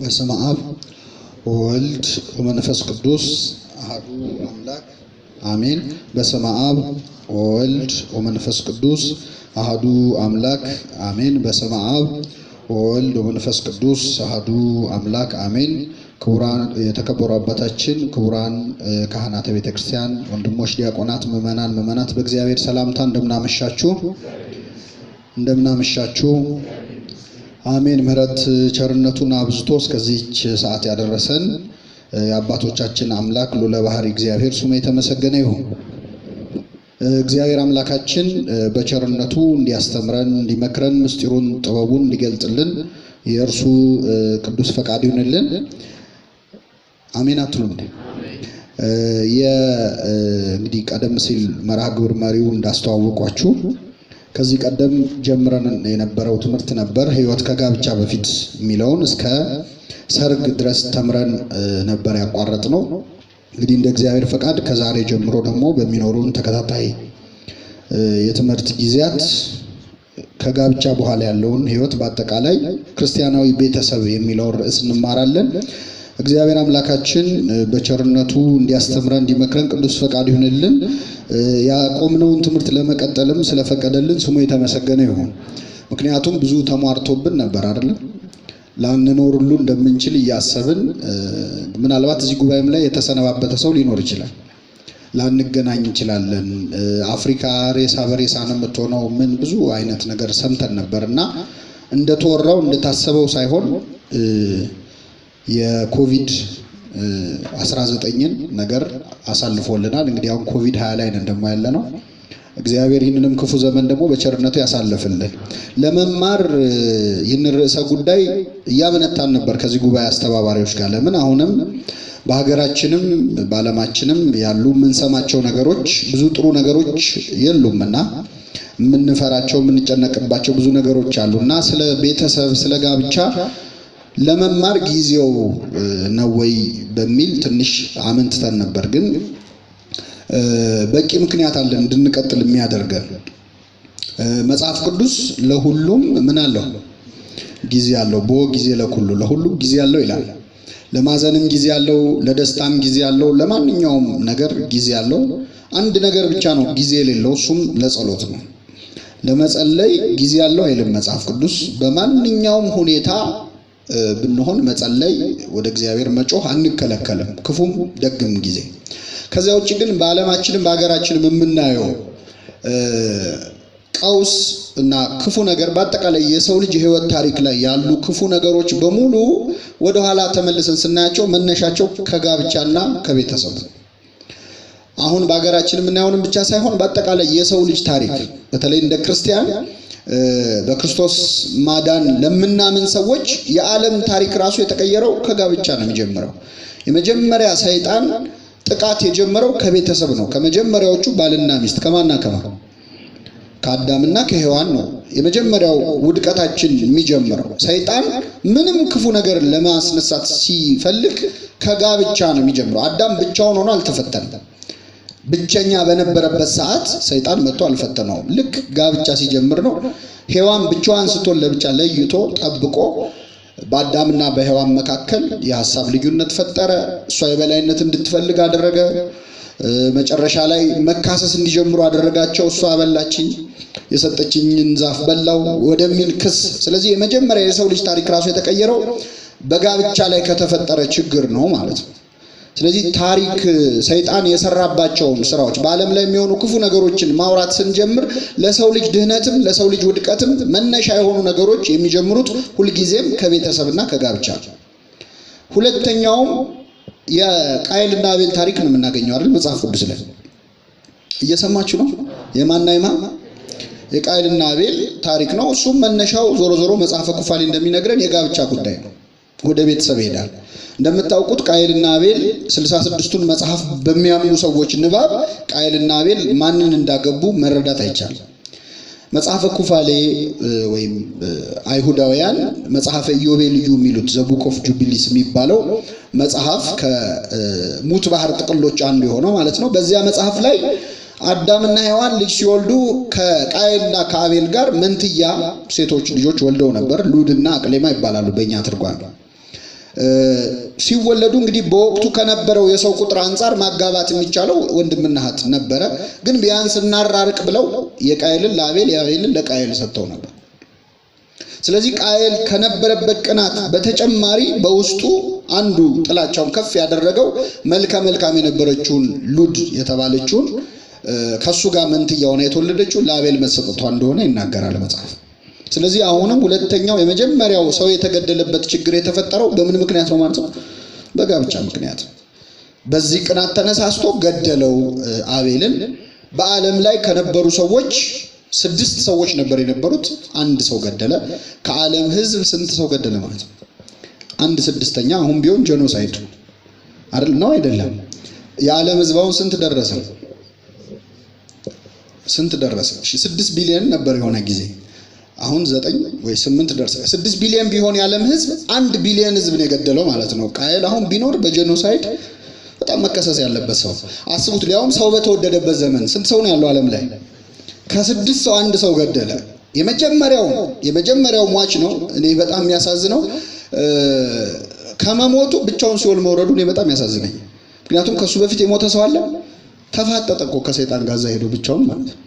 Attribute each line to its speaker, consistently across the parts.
Speaker 1: በስመ አብ ወወልድ ወመንፈስ ቅዱስ አሐዱ አምላክ አሜን። በስመ አብ ወወልድ ወመንፈስ ቅዱስ አሐዱ አምላክ አሜን። በስመ አብ ወወልድ ወመንፈስ ቅዱስ አሐዱ አምላክ አሜን። ክቡራን የተከበሩ አባታችን፣ ክቡራን ካህናተ ቤተክርስቲያን፣ ወንድሞች ዲያቆናት፣ ምእመናት በእግዚአብሔር ሰላምታ እንደምናመሻችሁ አሜን። ምህረት ቸርነቱን አብዝቶ እስከዚህች ሰዓት ያደረሰን የአባቶቻችን አምላክ ልዑለ ባሕርይ እግዚአብሔር ስሙ የተመሰገነ ይሁን። እግዚአብሔር አምላካችን በቸርነቱ እንዲያስተምረን፣ እንዲመክረን፣ ምስጢሩን ጥበቡን እንዲገልጥልን የእርሱ ቅዱስ ፈቃድ ይሁንልን። አሜን አትሉም? እንግዲህ ቀደም ሲል መርሐ ግብር መሪው እንዳስተዋወቋችሁ ከዚህ ቀደም ጀምረን የነበረው ትምህርት ነበር ሕይወት ከጋብቻ በፊት የሚለውን እስከ ሰርግ ድረስ ተምረን ነበር ያቋረጥነው። እንግዲህ እንደ እግዚአብሔር ፈቃድ ከዛሬ ጀምሮ ደግሞ በሚኖሩን ተከታታይ የትምህርት ጊዜያት ከጋብቻ በኋላ ያለውን ሕይወት በአጠቃላይ ክርስቲያናዊ ቤተሰብ የሚለውን ርዕስ እንማራለን። እግዚአብሔር አምላካችን በቸርነቱ እንዲያስተምረን እንዲመክረን ቅዱስ ፈቃድ ይሁንልን። ያቆምነውን ትምህርት ለመቀጠልም ስለፈቀደልን ስሙ የተመሰገነ ይሁን። ምክንያቱም ብዙ ተሟርቶብን ነበር አይደል? ላንኖር ሁሉ እንደምንችል እያሰብን ምናልባት እዚህ ጉባኤም ላይ የተሰነባበተ ሰው ሊኖር ይችላል። ላንገናኝ እንችላለን። አፍሪካ ሬሳ በሬሳ ነው የምትሆነው ምን ብዙ አይነት ነገር ሰምተን ነበርና እንደተወራው እንደታሰበው ሳይሆን የኮቪድ 19ን ነገር አሳልፎልናል። እንግዲህ አሁን ኮቪድ 20 ላይ ነን ደግሞ ያለ ነው። እግዚአብሔር ይህንንም ክፉ ዘመን ደግሞ በቸርነቱ ያሳልፍልን። ለመማር ይህን ርዕሰ ጉዳይ እያመነታን ነበር ከዚህ ጉባኤ አስተባባሪዎች ጋር። ለምን አሁንም በሀገራችንም በዓለማችንም ያሉ የምንሰማቸው ነገሮች ብዙ ጥሩ ነገሮች የሉምና የምንፈራቸው የምንጨነቅባቸው ብዙ ነገሮች አሉና ስለ ቤተሰብ ስለ ጋብቻ ለመማር ጊዜው ነው ወይ በሚል ትንሽ አመንትተን ነበር። ግን በቂ ምክንያት አለን እንድንቀጥል የሚያደርገን። መጽሐፍ ቅዱስ ለሁሉም ምን አለው? ጊዜ አለው። ጊዜ ለኩሉ ለሁሉም ጊዜ አለው ይላል። ለማዘንም ጊዜ አለው፣ ለደስታም ጊዜ አለው፣ ለማንኛውም ነገር ጊዜ አለው። አንድ ነገር ብቻ ነው ጊዜ የሌለው፣ እሱም ለጸሎት ነው። ለመጸለይ ጊዜ አለው አይልም መጽሐፍ ቅዱስ። በማንኛውም ሁኔታ ብንሆን መጸለይ ወደ እግዚአብሔር መጮህ አንከለከልም፣ ክፉም ደግም ጊዜ። ከዚያ ውጭ ግን በዓለማችንም በሀገራችንም የምናየው ቀውስ እና ክፉ ነገር በአጠቃላይ የሰው ልጅ የህይወት ታሪክ ላይ ያሉ ክፉ ነገሮች በሙሉ ወደ ኋላ ተመልሰን ስናያቸው መነሻቸው ከጋብቻና ከቤተሰብ ነው። አሁን በሀገራችን የምናየውንም ብቻ ሳይሆን በአጠቃላይ የሰው ልጅ ታሪክ በተለይ እንደ ክርስቲያን በክርስቶስ ማዳን ለምናምን ሰዎች የዓለም ታሪክ ራሱ የተቀየረው ከጋብቻ ነው የሚጀምረው። የመጀመሪያ ሰይጣን ጥቃት የጀመረው ከቤተሰብ ነው። ከመጀመሪያዎቹ ባልና ሚስት ከማና ከአዳምና ከሔዋን ነው የመጀመሪያው ውድቀታችን የሚጀምረው። ሰይጣን ምንም ክፉ ነገር ለማስነሳት ሲፈልግ ከጋብቻ ነው የሚጀምረው። አዳም ብቻውን ሆኖ አልተፈተነም። ብቸኛ በነበረበት ሰዓት ሰይጣን መጥቶ አልፈተነውም። ልክ ጋብቻ ሲጀምር ነው ሔዋን ብቻዋን ስትሆን ለብቻ ለይቶ ጠብቆ በአዳምና በሔዋን መካከል የሐሳብ ልዩነት ፈጠረ። እሷ የበላይነት እንድትፈልግ አደረገ። መጨረሻ ላይ መካሰስ እንዲጀምሩ አደረጋቸው። እሷ በላችኝ፣ የሰጠችኝን ዛፍ በላው ወደሚል ክስ። ስለዚህ የመጀመሪያ የሰው ልጅ ታሪክ ራሱ የተቀየረው በጋብቻ ላይ ከተፈጠረ ችግር ነው ማለት ነው። ስለዚህ ታሪክ ሰይጣን የሰራባቸውን ስራዎች በዓለም ላይ የሚሆኑ ክፉ ነገሮችን ማውራት ስንጀምር ለሰው ልጅ ድህነትም ለሰው ልጅ ውድቀትም መነሻ የሆኑ ነገሮች የሚጀምሩት ሁልጊዜም ከቤተሰብና ከጋብቻ። ሁለተኛውም የቃየልና አቤል ታሪክ ነው የምናገኘው አይደል? መጽሐፍ ቅዱስ ላይ እየሰማችሁ ነው። የማንና የማን? የቃየልና አቤል ታሪክ ነው። እሱም መነሻው ዞሮ ዞሮ መጽሐፈ ኩፋሌ እንደሚነግረን የጋብቻ ጉዳይ ነው። ወደ ቤተሰብ ይሄዳል። እንደምታውቁት ቃየልና አቤል 66ቱን መጽሐፍ በሚያምኑ ሰዎች ንባብ ቃየልና አቤል ማንን እንዳገቡ መረዳት አይቻልም። መጽሐፈ ኩፋሌ ወይም አይሁዳውያን መጽሐፈ ኢዮቤልዩ የሚሉት ዘ ቡክ ኦፍ ጁቢሊስ የሚባለው መጽሐፍ ከሙት ባህር ጥቅሎች አንዱ የሆነው ማለት ነው። በዚያ መጽሐፍ ላይ አዳምና ሔዋን ልጅ ሲወልዱ ከቃየልና ከአቤል ጋር መንትያ ሴቶች ልጆች ወልደው ነበር። ሉድና አቅሌማ ይባላሉ በእኛ ትርጓሜ። ሲወለዱ እንግዲህ በወቅቱ ከነበረው የሰው ቁጥር አንፃር ማጋባት የሚቻለው ወንድምና እህት ነበረ። ግን ቢያንስ እናራርቅ ብለው የቃየልን ለአቤል የአቤልን ለቃየል ሰጥተው ነበር። ስለዚህ ቃየል ከነበረበት ቅናት በተጨማሪ በውስጡ አንዱ ጥላቻውን ከፍ ያደረገው መልከ መልካም የነበረችውን ሉድ የተባለችውን ከሱ ጋር መንትያ ሆና የተወለደችው ለአቤል መሰጠቷ እንደሆነ ይናገራል መጽሐፍ። ስለዚህ አሁንም ሁለተኛው የመጀመሪያው ሰው የተገደለበት ችግር የተፈጠረው በምን ምክንያት ነው ማለት ነው? በጋብቻ ምክንያት። በዚህ ቅናት ተነሳስቶ ገደለው አቤልን። በዓለም ላይ ከነበሩ ሰዎች 6 ሰዎች ነበር የነበሩት፣ አንድ ሰው ገደለ። ከዓለም ሕዝብ ስንት ሰው ገደለ ማለት ነው? 1/6። አሁን ቢሆን ጄኖሳይድ አይደል ነው አይደለም? የዓለም ሕዝብ አሁን ስንት ደረሰ? 6 ቢሊዮን ነበር የሆነ ጊዜ። አሁን 9 ወይ 8 ደርሰ 6 ቢሊዮን ቢሆን የዓለም ሕዝብ 1 ቢሊዮን ሕዝብ ነው የገደለው ማለት ነው። ቃየል አሁን ቢኖር በጄኖሳይድ በጣም መከሰስ ያለበት ሰው። አስቡት፣ ሊያውም ሰው በተወደደበት ዘመን ስንት ሰው ነው ያለው ዓለም ላይ? ከ6 ሰው 1 ሰው ገደለ። የመጀመሪያው ሟች ነው። እኔ በጣም የሚያሳዝነው ከመሞቱ ብቻውን ሲኦል መውረዱ እኔ በጣም ያሳዝነኝ። ምክንያቱም ከሱ በፊት የሞተ ሰው አለ። ተፋጠጠ እኮ ከሰይጣን ጋር ሄዶ ብቻውን ማለት ነው።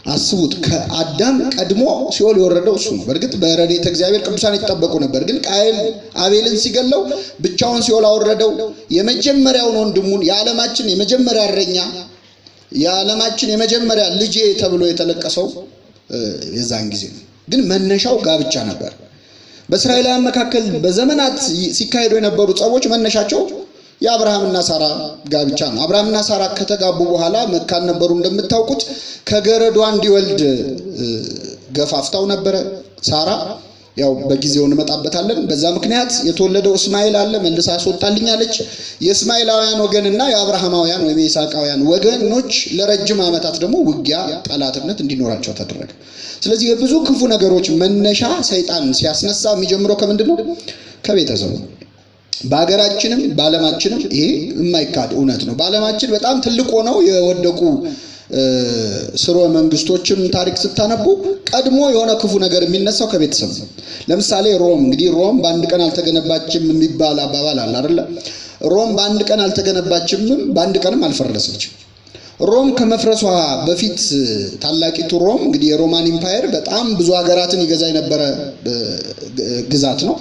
Speaker 1: አስቡት፣ ከአዳም ቀድሞ ሲኦል የወረደው እሱ ነው። በእርግጥ በረድኤተ እግዚአብሔር ቅዱሳን ይጠበቁ ነበር። ግን ቃየል አቤልን ሲገለው ብቻውን ሲኦል አወረደው። የመጀመሪያውን ወንድሙን የዓለማችን የመጀመሪያ እረኛ የዓለማችን የመጀመሪያ ልጄ ተብሎ የተለቀሰው የዛን ጊዜ ነው። ግን መነሻው ጋብቻ ነበር። በእስራኤላውያን መካከል በዘመናት ሲካሄዱ የነበሩ ጸቦች መነሻቸው የአብርሃምና ሳራ ጋብቻ ነው። አብርሃምና ሳራ ከተጋቡ በኋላ መካን ነበሩ እንደምታውቁት። ከገረዷ እንዲወልድ ገፋፍታው ነበረ ሳራ። ያው በጊዜው እንመጣበታለን። በዛ ምክንያት የተወለደው እስማኤል አለ። መልሳ አስወጣልኛለች። የእስማኤላውያን ወገንና የአብርሃማውያን ወይም የይስሐቃውያን ወገኖች ለረጅም ዓመታት ደግሞ ውጊያ፣ ጠላትነት እንዲኖራቸው ተደረገ። ስለዚህ የብዙ ክፉ ነገሮች መነሻ ሰይጣን ሲያስነሳ የሚጀምረው ከምንድን ነው? ከቤተሰቡ። በሀገራችንም በዓለማችንም ይሄ የማይካድ እውነት ነው። በዓለማችን በጣም ትልቅ ሆነው የወደቁ ስርወ መንግስቶችን ታሪክ ስታነቡ ቀድሞ የሆነ ክፉ ነገር የሚነሳው ከቤተሰብ ነው። ለምሳሌ ሮም፣ እንግዲህ ሮም በአንድ ቀን አልተገነባችም የሚባል አባባል አለ አይደለ? ሮም በአንድ ቀን አልተገነባችም፣ በአንድ ቀንም አልፈረሰችም። ሮም ከመፍረሷ በፊት ታላቂቱ ሮም እንግዲህ የሮማን ኢምፓየር በጣም ብዙ ሀገራትን ይገዛ የነበረ ግዛት ነው።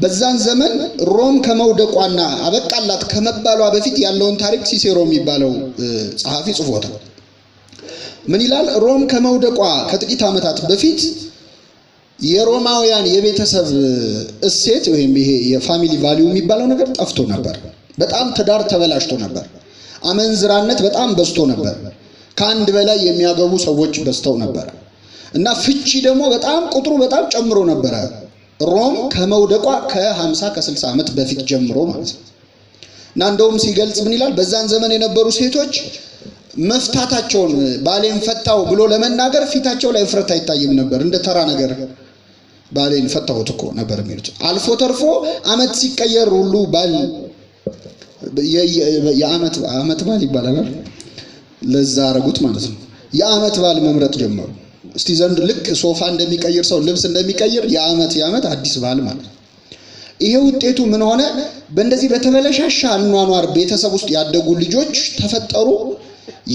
Speaker 1: በዛን ዘመን ሮም ከመውደቋና አበቃላት ከመባሏ በፊት ያለውን ታሪክ ሲሴሮ የሚባለው ጸሐፊ ጽፎታል። ምን ይላል? ሮም ከመውደቋ ከጥቂት ዓመታት በፊት የሮማውያን የቤተሰብ እሴት ወይም ይሄ የፋሚሊ ቫልዩ የሚባለው ነገር ጠፍቶ ነበር። በጣም ትዳር ተበላሽቶ ነበር። አመንዝራነት በጣም በዝቶ ነበር። ከአንድ በላይ የሚያገቡ ሰዎች በዝተው ነበር እና ፍቺ ደግሞ በጣም ቁጥሩ በጣም ጨምሮ ነበረ። ሮም ከመውደቋ ከ50 ከ60 ዓመት በፊት ጀምሮ ማለት ነው። እና እንደውም ሲገልጽ ምን ይላል? በዛን ዘመን የነበሩ ሴቶች መፍታታቸውን ባሌን ፈታው ብሎ ለመናገር ፊታቸው ላይ እፍረት አይታይም ነበር። እንደ ተራ ነገር ባሌን ፈታሁት እኮ ነበር የሚሉት። አልፎ ተርፎ ዓመት ሲቀየር ሁሉ ባል የዓመት ባል ይባላል። ለዛ አረጉት ማለት ነው። የዓመት ባል መምረጥ ጀመሩ። እስቲ ዘንድ ልክ ሶፋ እንደሚቀይር ሰው ልብስ እንደሚቀይር የዓመት አዲስ ባል ማለት ነው። ይሄ ውጤቱ ምን ሆነ? በእንደዚህ በተበለሻሻ አኗኗር ቤተሰብ ውስጥ ያደጉ ልጆች ተፈጠሩ።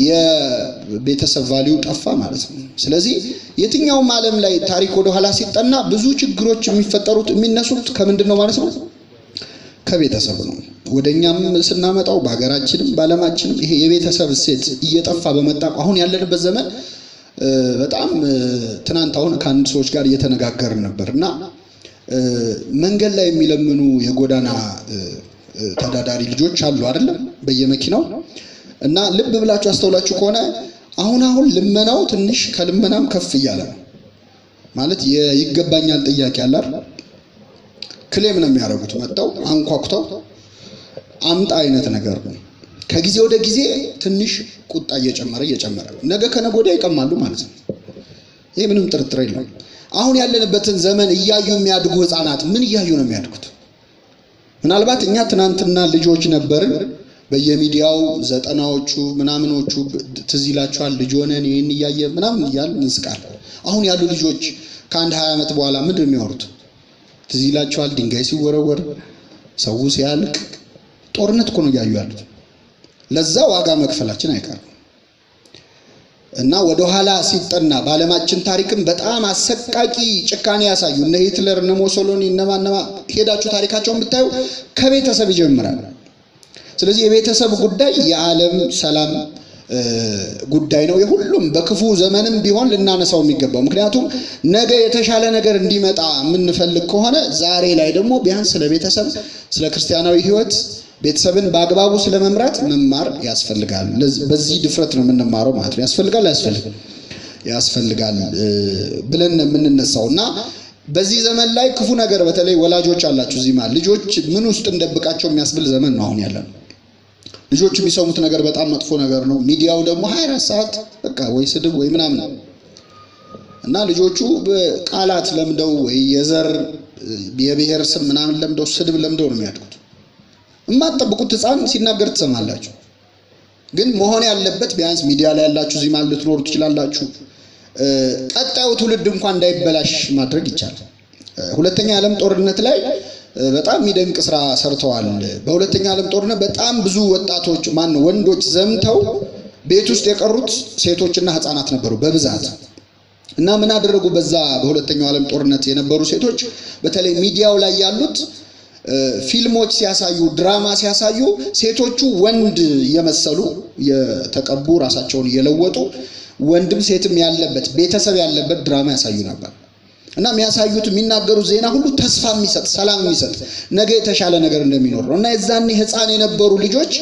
Speaker 1: የቤተሰብ ቫልዩ ጠፋ ማለት ነው። ስለዚህ የትኛውም ዓለም ላይ ታሪክ ወደ ኋላ ሲጠና ብዙ ችግሮች የሚፈጠሩት የሚነሱት ከምንድን ነው ማለት ነው? ከቤተሰብ ነው። ወደኛም ስናመጣው በሀገራችንም በዓለማችንም ይሄ የቤተሰብ እሴት እየጠፋ በመጣ አሁን ያለንበት ዘመን በጣም ትናንት አሁን ከአንድ ሰዎች ጋር እየተነጋገርን ነበር እና መንገድ ላይ የሚለምኑ የጎዳና ተዳዳሪ ልጆች አሉ አይደለም በየመኪናው እና ልብ ብላችሁ አስተውላችሁ ከሆነ አሁን ልመናው ትንሽ ከልመናም ከፍ እያለ ነው ማለት ይገባኛል ጥያቄ አለ አይደል ክሌም ነው የሚያደርጉት። መጣው አንኳኩተው አምጣ አይነት ነገር ነው። ከጊዜ ወደ ጊዜ ትንሽ ቁጣ እየጨመረ ነገ ከነገ ወዲያ ይቀማሉ ማለት ነው። ይሄ ምንም ጥርጥር የለውም። አሁን ያለንበትን ዘመን እያዩ የሚያድጉ ህፃናት ምን እያዩ ነው የሚያድጉት? ምናልባት እኛ ትናንትና ልጆች ነበርን፣ በየሚዲያው ዘጠናዎቹ ምናምኖቹ ትዝ ይላችኋል፣ ልጅ ሆነን ይሄን እያየ ምናምን እያልን እንስቃለን። አሁን ያሉ ልጆች ከአንድ 20 ዓመት በኋላ ምንድን ነው የሚያወሩት? ትዝ ይላችኋል፣ ድንጋይ ሲወረወር፣ ሰው ሲያልቅ፣ ጦርነት እኮ ነው እያዩ ያሉት። ለዛ ዋጋ መክፈላችን አይቀርም እና ወደ ኋላ ሲጠና በዓለማችን ታሪክም በጣም አሰቃቂ ጭካኔ ያሳዩ እነ ሂትለር እነ ሞሶሎኒ እነማን ሄዳችሁ ታሪካቸውን ብታዩ ከቤተሰብ ይጀምራል። ስለዚህ የቤተሰብ ጉዳይ የዓለም ሰላም ጉዳይ ነው። የሁሉም በክፉ ዘመንም ቢሆን ልናነሳው የሚገባው። ምክንያቱም ነገ የተሻለ ነገር እንዲመጣ የምንፈልግ ከሆነ ዛሬ ላይ ደግሞ ቢያንስ ስለ ቤተሰብ፣ ስለ ክርስቲያናዊ ህይወት ቤተሰብን በአግባቡ ስለመምራት መማር ያስፈልጋል። በዚህ ድፍረት ነው የምንማረው ማለት ነው። ያስፈልጋል ብለን የምንነሳውና በዚህ ዘመን ላይ ክፉ ነገር በተለይ ወላጆች አላችሁ እዚህ ማለት ልጆች ምን ውስጥ እንደብቃቸው የሚያስብል ዘመን ነው አሁን ያለነው። ልጆች የሚሰሙት ነገር በጣም መጥፎ ነገር ነው። ሚዲያው ደግሞ 24 ሰዓት በቃ ወይ ስድብ ወይ ምናምን ነው እና ልጆቹ በቃላት ለምደው ወይ የዘር የብሔር ስም ምናምን ለምደው ስድብ ለምደው ነው የሚያድጉት። የማትጠብቁት ህፃን ሲናገር ትሰማላችሁ። ግን መሆን ያለበት ቢያንስ ሚዲያ ላይ ያላችሁ እዚህ ማለት ልትኖሩ ትችላላችሁ። ቀጣዩ ትውልድ እንኳን እንዳይበላሽ ማድረግ ይቻላል። ሁለተኛ ዓለም ጦርነት ላይ በጣም የሚደንቅ ስራ ሰርተዋል። በሁለተኛ ዓለም ጦርነት በጣም ብዙ ወጣቶች ወንዶች ዘምተው ቤት ውስጥ የቀሩት ሴቶችና ህፃናት ነበሩ በብዛት እና ምን አደረጉ? በዛ በሁለተኛው ዓለም ጦርነት የነበሩ ሴቶች በተለይ ሚዲያው ላይ ያሉት ፊልሞች ሲያሳዩ ድራማ ሲያሳዩ ሴቶቹ ወንድ የመሰሉ የተቀቡ ራሳቸውን እየለወጡ ወንድም ሴትም ያለበት ቤተሰብ ያለበት ድራማ ያሳዩ ነበር እና የሚያሳዩት የሚናገሩት ዜና ሁሉ ተስፋ የሚሰጥ ሰላም የሚሰጥ ነገ የተሻለ ነገር እንደሚኖር ነው እና የዛኔ ህፃን የነበሩ ልጆች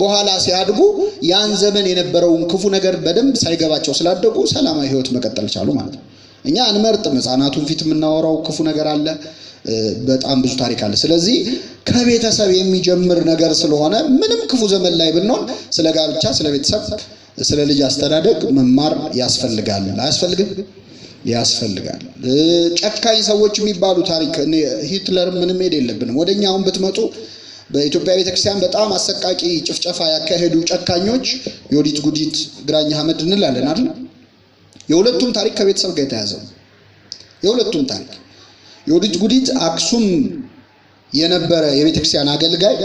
Speaker 1: በኋላ ሲያድጉ ያን ዘመን የነበረውን ክፉ ነገር በደንብ ሳይገባቸው ስላደጉ ሰላማዊ ህይወት መቀጠል ቻሉ ማለት ነው። እኛ አንመርጥም። ህፃናቱን ፊት የምናወራው ክፉ ነገር አለ፣ በጣም ብዙ ታሪክ አለ። ስለዚህ ከቤተሰብ የሚጀምር ነገር ስለሆነ ምንም ክፉ ዘመን ላይ ብንሆን ስለ ጋብቻ፣ ስለ ቤተሰብ፣ ስለ ልጅ አስተዳደግ መማር ያስፈልጋል። አያስፈልግም? ያስፈልጋል። ጨካኝ ሰዎች የሚባሉ ታሪክ ሂትለር ምንም ሄድ የለብንም። ወደኛ አሁን ብትመጡ በኢትዮጵያ ቤተክርስቲያን በጣም አሰቃቂ ጭፍጨፋ ያካሄዱ ጨካኞች ዮዲት ጉዲት፣ ግራኝ አህመድ እንላለን አይደል? የሁለቱም ታሪክ ከቤተሰብ ጋር የተያዘ ነው። የሁለቱም ታሪክ ዮዲት ጉዲት አክሱም የነበረ የቤተክርስቲያን አገልጋይ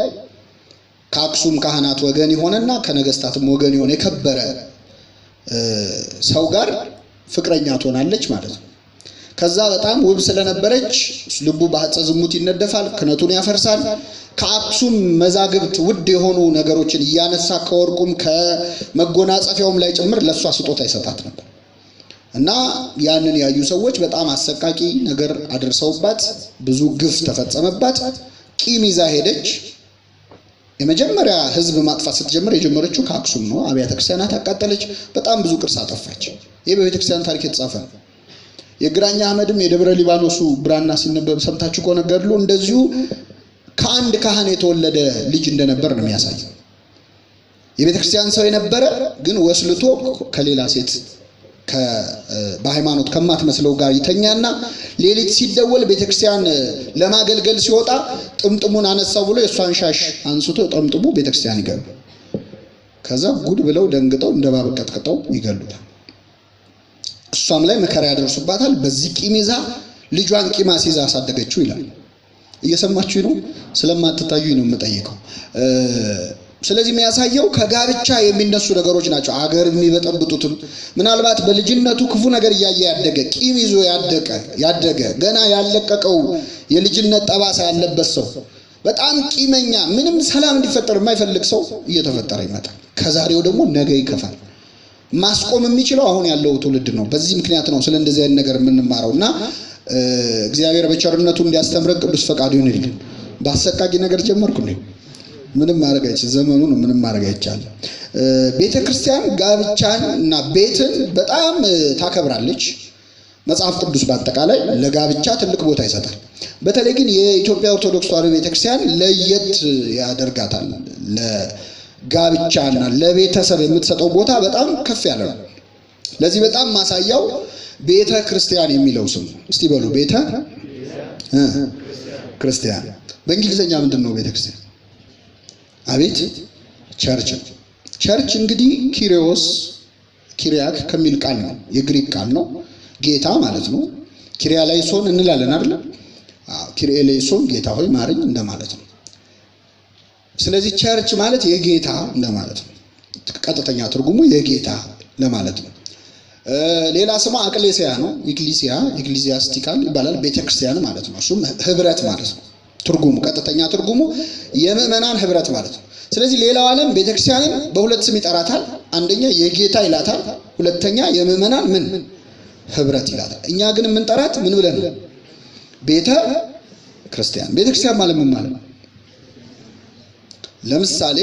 Speaker 1: ከአክሱም ካህናት ወገን የሆነና ከነገስታትም ወገን የሆነ የከበረ ሰው ጋር ፍቅረኛ ትሆናለች ማለት ነው። ከዛ በጣም ውብ ስለነበረች ልቡ በሐጸ ዝሙት ይነደፋል፣ ክነቱን ያፈርሳል። ከአክሱም መዛግብት ውድ የሆኑ ነገሮችን እያነሳ ከወርቁም ከመጎናጸፊያውም ላይ ጭምር ለሷ ስጦታ ይሰጣት ነበር እና ያንን ያዩ ሰዎች በጣም አሰቃቂ ነገር አድርሰውባት ብዙ ግፍ ተፈጸመባት። ቂም ይዛ ሄደች። የመጀመሪያ ህዝብ ማጥፋት ስትጀምር የጀመረችው ከአክሱም ነው። አብያተ ክርስቲያናት አቃጠለች፣ በጣም ብዙ ቅርስ አጠፋች። ይሄ በቤተክርስቲያን ታሪክ የተጻፈ ነው። የግራኝ አህመድም የደብረ ሊባኖሱ ብራና ሲነበብ ሰምታችሁ ከሆነ ገድሉ እንደዚሁ ከአንድ ካህን የተወለደ ልጅ እንደነበር ነው የሚያሳየው። የቤተክርስቲያን ሰው የነበረ ግን ወስልቶ ከሌላ ሴት በሃይማኖት ከማትመስለው ጋር ይተኛና ሌሊት ሲደወል ቤተክርስቲያን ለማገልገል ሲወጣ ጥምጥሙን አነሳው ብሎ የሷን ሻሽ አንስቶ ጥምጥሙ ቤተክርስቲያን ይገባ። ከዛ ጉድ ብለው ደንግጠው እንደባብ ቀጥቅጠው ይገሉታል። እሷም ላይ መከራ ያደርሱባታል። በዚህ ቂም ይዛ ልጇን ቂም አስይዛ አሳደገችው ይላል። እየሰማችሁ ነው? ስለማትታዩኝ ነው የምጠይቀው። ስለዚህ የሚያሳየው ከጋብቻ የሚነሱ ነገሮች ናቸው አገር የሚበጠብጡትም። ምናልባት በልጅነቱ ክፉ ነገር እያየ ያደገ ቂም ይዞ ያደገ ገና ያለቀቀው የልጅነት ጠባሳ ያለበት ሰው በጣም ቂመኛ ምንም ሰላም እንዲፈጠር የማይፈልግ ሰው እየተፈጠረ ይመጣል። ከዛሬው ደግሞ ነገ ይከፋል። ማስቆም የሚችለው አሁን ያለው ትውልድ ነው። በዚህ ምክንያት ነው ስለ እንደዚህ አይነት ነገር የምንማረውና እግዚአብሔር በቸርነቱ እንዲያስተምረን ቅዱስ ፈቃዱ ይሁንልን። በአሰቃቂ ነገር ጀመርኩ ነው ምንም ማድረግ አይቻልም። ዘመኑ ነው ምንም ማድረግ አይቻልም። ቤተክርስቲያን ጋብቻን እና ቤትን በጣም ታከብራለች። መጽሐፍ ቅዱስ በአጠቃላይ ለጋብቻ ትልቅ ቦታ ይሰጣል። በተለይ ግን የኢትዮጵያ ኦርቶዶክስ ተዋሕዶ ቤተክርስቲያን ለየት ያደርጋታል። ለጋብቻና ለቤተሰብ የምትሰጠው ቦታ በጣም ከፍ ያለ ነው። ለዚህ በጣም ማሳያው ቤተ ክርስቲያን የሚለው ስም እስቲ በሉ። ቤተ ክርስቲያን በእንግሊዘኛ ምንድን ነው? ቤተ ክርስቲያን አቤት ቸርች። ቸርች እንግዲህ ኪሪያክ ከሚል ቃል ነው፣ የግሪክ ቃል ነው። ጌታ ማለት ነው። ኪሪያ ላይ ሶን እንላለን አይደል? ኪሪያ ላይ ሶን ጌታ ሆይ ማረኝ እንደማለት ነው። ስለዚህ ቸርች ማለት የጌታ እንደማለት ነው። ቀጥተኛ ትርጉሙ የጌታ ለማለት ነው። ሌላ ስሙ አቅሌሲያ ነው። ኢክሊሲያስቲካል ይባላል። ቤተክርስቲያን ማለት ነው። እሱም ህብረት ማለት ነው። ትርጉሙ ቀጥተኛ ትርጉሙ የምዕመናን ህብረት ማለት ነው። ስለዚህ ሌላው ዓለም ቤተክርስቲያንን በሁለት ስም ይጠራታል። አንደኛ የጌታ ይላታል፣ ሁለተኛ የምዕመናን ምን ህብረት ይላታል። እኛ ግን የምንጠራት ምን ብለን ነው? ቤተ ክርስቲያን። ቤተክርስቲያን ማለት ምን ማለት ነው? ለምሳሌ